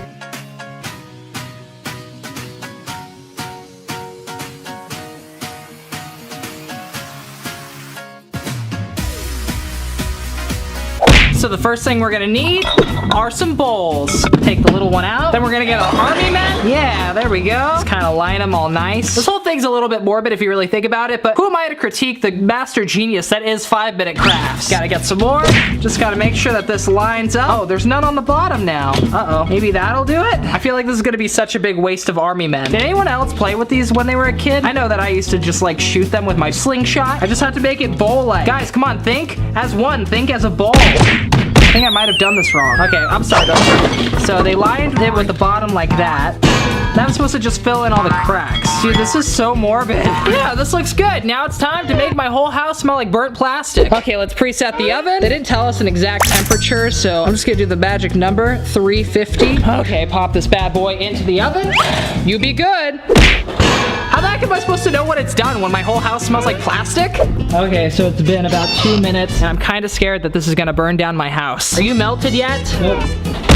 So the first thing we're gonna need are some bowls. Take the little one out. Then we're gonna get our army men. Yeah, there we go. Just kind of line them all nice. This whole thing's a little bit morbid if you really think about it, but who am I to critique the master genius that is 5-minute crafts? Gotta get some more. Just gotta make sure that this lines up. Oh, there's none on the bottom now. Uh-oh. Maybe that'll do it? I feel like this is gonna be such a big waste of army men. Did anyone else play with these when they were a kid? I know that I used to just like shoot them with my slingshot. I just had to make it bowl-like. Guys, come on, think as one. Think as a bowl. I think I might have done this wrong. Okay, I'm sorry though. So they lined it with the bottom like that. Now I'm supposed to just fill in all the cracks. Dude, this is so morbid. Yeah, this looks good. Now it's time to make my whole house smell like burnt plastic. Okay, let's preset the oven. They didn't tell us an exact temperature, so I'm just gonna do the magic number, 350. Okay, pop this bad boy into the oven. You be good. How the heck am I supposed to know when it's done when my whole house smells like plastic? Okay, so it's been about 2 minutes, and I'm kind of scared that this is gonna burn down my house. Are you melted yet? Nope.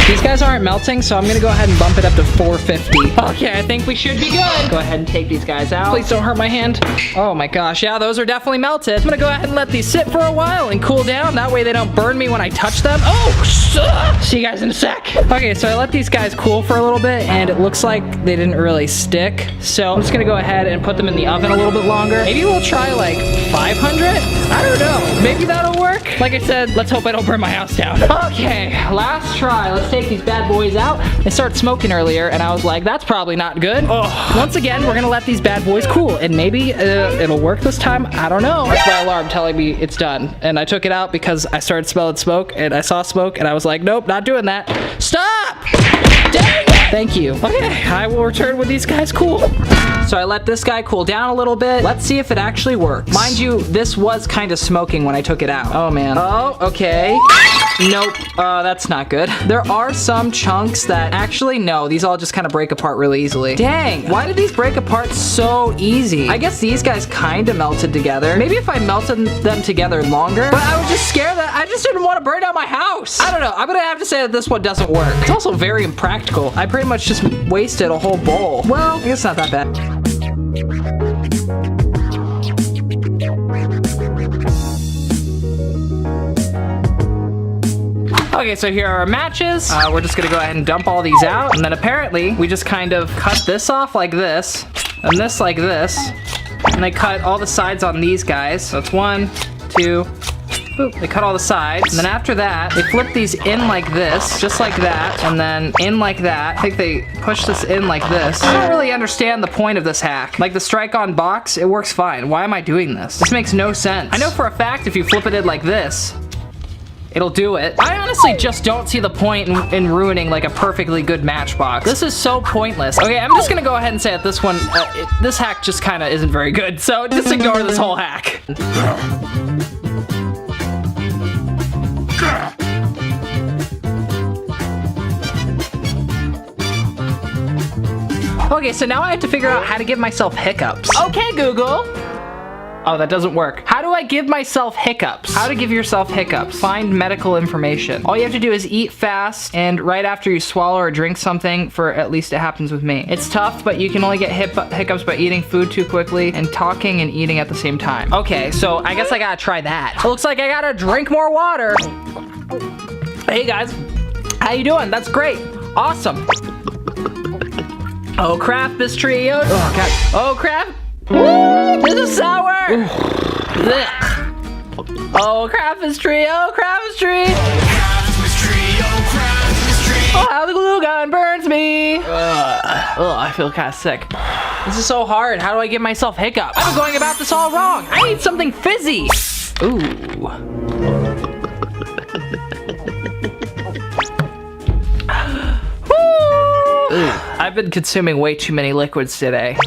These guys aren't melting, so I'm gonna go ahead and bump it up to 450. Okay, I think we should be good. Go ahead and take these guys out. Please don't hurt my hand. Oh my gosh, yeah, those are definitely melted. I'm gonna go ahead and let these sit for a while and cool down. That way they don't burn me when I touch them. Oh, see you guys in a sec. Okay, so I let these guys cool for a little bit, and it looks like they didn't really stick. So I'm just gonna go ahead and put them in the oven a little bit longer. Maybe we'll try like 500? I don't know. Maybe that'll work. Like I said, let's hope I don't burn my house down. Okay, last try. Let's take these bad boys out. They started smoking earlier, and I was like, that's probably not good. Once again, we're gonna let these bad boys cool, and maybe it'll work this time. I don't know. That's my alarm telling me it's done, and I took it out because I started smelling smoke, and I saw smoke, and I was like, nope, not doing that. Stop! Dang it! Thank you. Okay, I will return when these guys cool. So I let this guy cool down a little bit. Let's see if it actually works. Mind you, this was kind of smoking when I took it out. Oh man. Oh, okay. Nope, that's not good. There are some chunks that actually, no, these all just kind of break apart really easily. Dang, why did these break apart so easy? I guess these guys kind of melted together. Maybe if I melted them together longer, but I was just scared that I just didn't want to burn down my house. I don't know, I'm gonna have to say that this one doesn't work. It's also very impractical. I pretty much just wasted a whole bowl. Well, I guess not that bad. Okay, so here are our matches. We're just gonna go ahead and dump all these out. And then apparently, we just kind of cut this off like this, and this like this. And they cut all the sides on these guys. So it's 1, 2, boop. They cut all the sides. And then after that, they flip these in like this, just like that, and then in like that. I think they push this in like this. I don't really understand the point of this hack. Like the strike-on box, it works fine. Why am I doing this? This makes no sense. I know for a fact if you flip it in like this, it'll do it. I honestly just don't see the point in ruining like a perfectly good matchbox. This is so pointless. Okay, I'm just gonna go ahead and say that this one, this hack just kind of isn't very good. So just ignore this whole hack. Okay, so now I have to figure out how to give myself hiccups. Okay, Google. Oh, that doesn't work. How do I give myself hiccups? How to give yourself hiccups. Find medical information. All you have to do is eat fast and right after you swallow or drink something, for at least it happens with me. It's tough, but you can only get hiccups by eating food too quickly and talking and eating at the same time. Okay, so I guess I gotta try that. It looks like I gotta drink more water. Hey guys, how you doing? That's great. Awesome. Oh crap, Pistachios. Oh god. Oh crap. Woo, this is sour. Oh Crepes tree. Oh Crepes tree. Oh, how the glue gun burns me. I feel kind of sick. This is so hard. How do I give myself hiccups? I've been going about this all wrong. I need something fizzy. Ooh. I've been consuming way too many liquids today.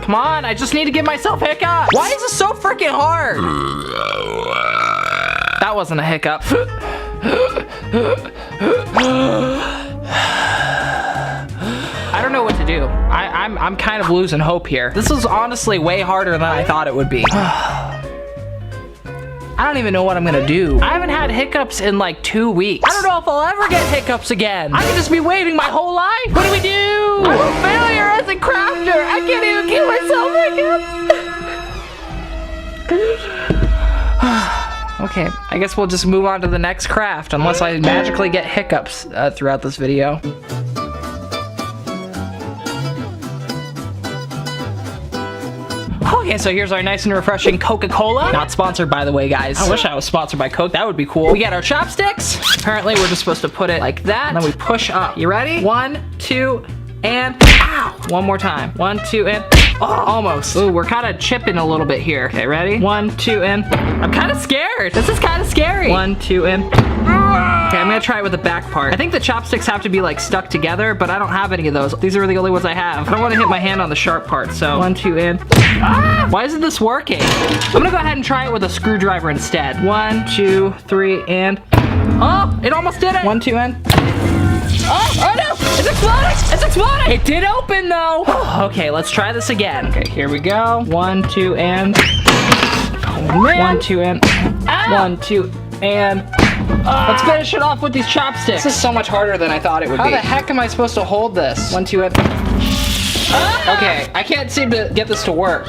Come on, I just need to give myself hiccups. Why is this so freaking hard? That wasn't a hiccup. I don't know what to do. I'm kind of losing hope here. This is honestly way harder than I thought it would be. I don't even know what I'm gonna do. I haven't had hiccups in like 2 weeks. I don't know if I'll ever get hiccups again. I could just be waiting my whole life. What do we do? I'm a failure as a crafter. I can't even give myself hiccups. Okay, I guess we'll just move on to the next craft unless I magically get hiccups throughout this video. Okay, so here's our nice and refreshing Coca-Cola. Not sponsored, by the way, guys. I wish I was sponsored by Coke. That would be cool. We got our chopsticks. Apparently, we're just supposed to put it like that, and then we push up. You ready? 1, 2, and ow! One more time. 1, 2, and oh, almost. Ooh, we're kind of chipping a little bit here. Okay, ready? 1, 2, and I'm kind of scared. This is kind of scary. 1, 2, and okay, I'm gonna try it with the back part. I think the chopsticks have to be like stuck together, but I don't have any of those. These are the only ones I have. I don't want to hit my hand on the sharp part, so 1, 2, and ah! Why isn't this working? I'm gonna go ahead and try it with a screwdriver instead. 1, 2, 3, and oh, it almost did it. 1, 2, and oh no! It's exploding! It's exploding! It did open though! Okay, let's try this again. Okay, here we go. 1, 2, and oh, man. 1, 2, and 1, 2, and let's finish it off with these chopsticks. This is so much harder than I thought it would be. How the heck am I supposed to hold this? 1, 2, and okay, I can't seem to get this to work.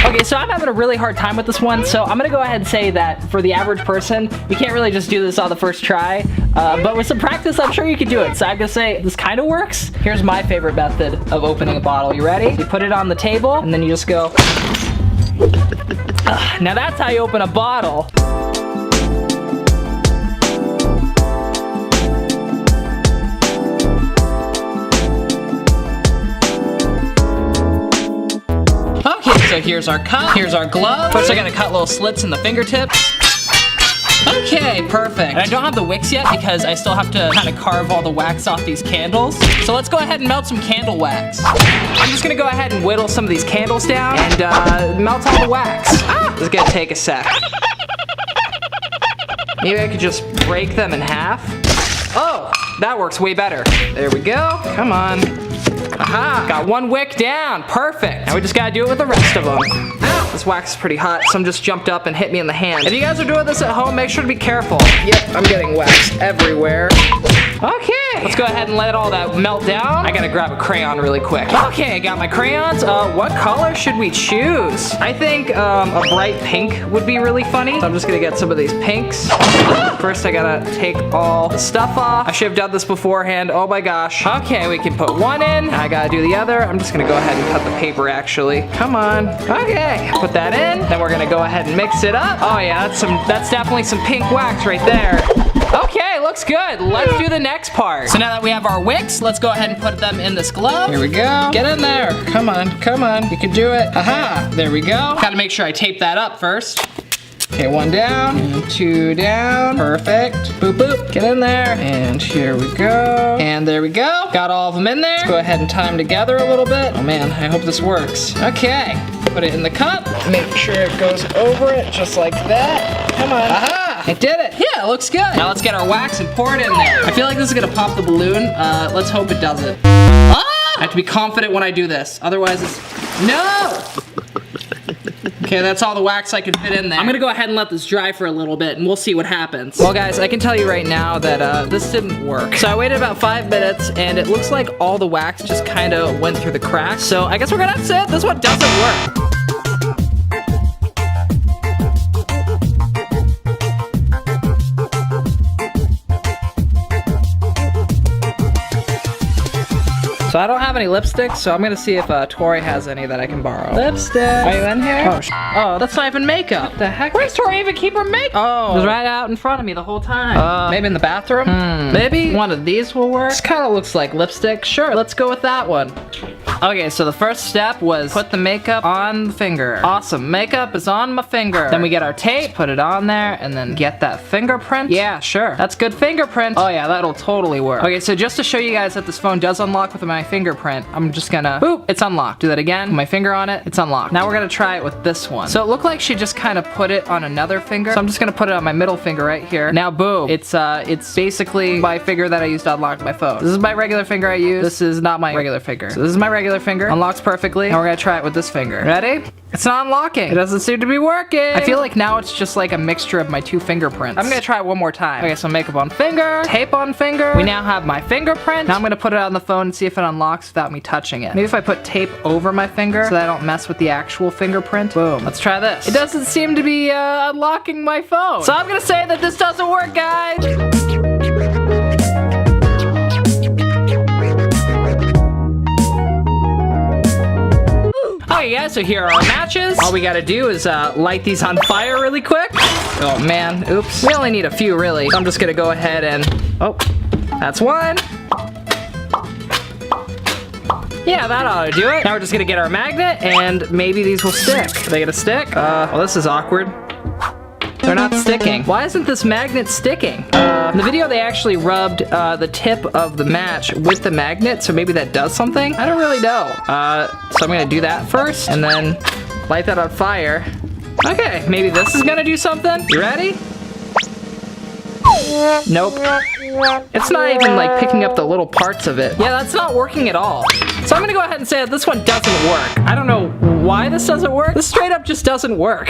Okay, so I'm having a really hard time with this one, so I'm gonna go ahead and say that for the average person, you can't really just do this on the first try, but with some practice, I'm sure you can do it. So I'm gonna say this kind of works. Here's my favorite method of opening a bottle. You ready? You put it on the table, and then you just go. Now that's how you open a bottle. So here's our cup, here's our glove. First I gotta cut little slits in the fingertips. Okay, perfect. And I don't have the wicks yet because I still have to kind of carve all the wax off these candles. So let's go ahead and melt some candle wax. I'm just gonna go ahead and whittle some of these candles down and melt all the wax. This is gonna take a sec. Maybe I could just break them in half. Oh, that works way better. There we go, come on. Aha, got one wick down, perfect. Now we just gotta do it with the rest of them. Ow, this wax is pretty hot, some just jumped up and hit me in the hand. If you guys are doing this at home, make sure to be careful. Yep, I'm getting wax everywhere. Okay, let's go ahead and let all that melt down. I gotta grab a crayon really quick. Okay, I got my crayons. What color should we choose? I think a bright pink would be really funny. So I'm just gonna get some of these pinks. First, I gotta take all the stuff off. I should have done this beforehand. Oh my gosh. Okay, we can put one in. I gotta do the other. I'm just gonna go ahead and cut the paper actually. Come on. Okay, put that in. Then we're gonna go ahead and mix it up. Oh yeah, that's definitely some pink wax right there. Okay, looks good. Let's do the next part. So now that we have our wicks, let's go ahead and put them in this glove. Here we go. Get in there. Come on, come on. You can do it. Aha, there we go. Gotta make sure I tape that up first. Okay, 1 down, and 2 down. Perfect. Boop, boop. Get in there. And here we go. And there we go. Got all of them in there. Let's go ahead and tie them together a little bit. Oh man, I hope this works. Okay, put it in the cup. Make sure it goes over it just like that. Come on. Aha, I did it. Yeah, it looks good. Now let's get our wax and pour it in there. I feel like this is gonna pop the balloon. Let's hope it doesn't. Ah! have to be confident when I do this. Otherwise it's... No! Okay, that's all the wax I can fit in there. I'm gonna go ahead and let this dry for a little bit and we'll see what happens. Well guys, I can tell you right now that this didn't work. So I waited about 5 minutes and it looks like all the wax just kind of went through the cracks. So I guess we're gonna have to say this one doesn't work. So I don't have any lipstick, so I'm gonna see if Tori has any that I can borrow. Lipstick. Are you in here? Oh, oh, that's not even makeup. What the heck? Where's Tori even keep her makeup? Oh, it was right out in front of me the whole time. Maybe in the bathroom? Maybe one of these will work. This kind of looks like lipstick. Sure, let's go with that one. Okay, so the first step was put the makeup on the finger. Awesome, makeup is on my finger. Then we get our tape, put it on there, and then get that fingerprint. Yeah, sure, that's good fingerprint. Oh yeah, that'll totally work. Okay, so just to show you guys that this phone does unlock with my fingerprint, I'm just gonna, boop, it's unlocked. Do that again, put my finger on it, it's unlocked. Now we're gonna try it with this one. So it looked like she just kind of put it on another finger. So I'm just gonna put it on my middle finger right here. Now boom, it's basically my finger that I used to unlock my phone. This is my regular finger I use. This is not my regular finger. So this is my regular finger, unlocks perfectly. Now we're gonna try it with this finger. Ready? It's not unlocking. It doesn't seem to be working. I feel like now it's just like a mixture of my two fingerprints. I'm gonna try it one more time. Okay, so makeup on finger, tape on finger. We now have my fingerprint. Now I'm gonna put it on the phone and see if it unlocks without me touching it. Maybe if I put tape over my finger so that I don't mess with the actual fingerprint. Boom. Let's try this. It doesn't seem to be unlocking my phone. So I'm gonna say that this doesn't work, guys. Okay guys, so here are our matches. All we gotta do is light these on fire really quick. Oh man, oops. We only need a few really. So I'm just gonna go ahead and, oh, that's one. Yeah, that ought to do it. Now we're just gonna get our magnet and maybe these will stick. Are they gonna stick? Well this is awkward. They're not sticking. Why isn't this magnet sticking? In the video they actually rubbed the tip of the match with the magnet, so maybe that does something? I don't really know. So I'm gonna do that first and then light that on fire. Okay, maybe this is gonna do something. You ready? Nope. It's not even like picking up the little parts of it. Yeah, that's not working at all. So I'm gonna go ahead and say that this one doesn't work. I don't know why this doesn't work. This straight up just doesn't work.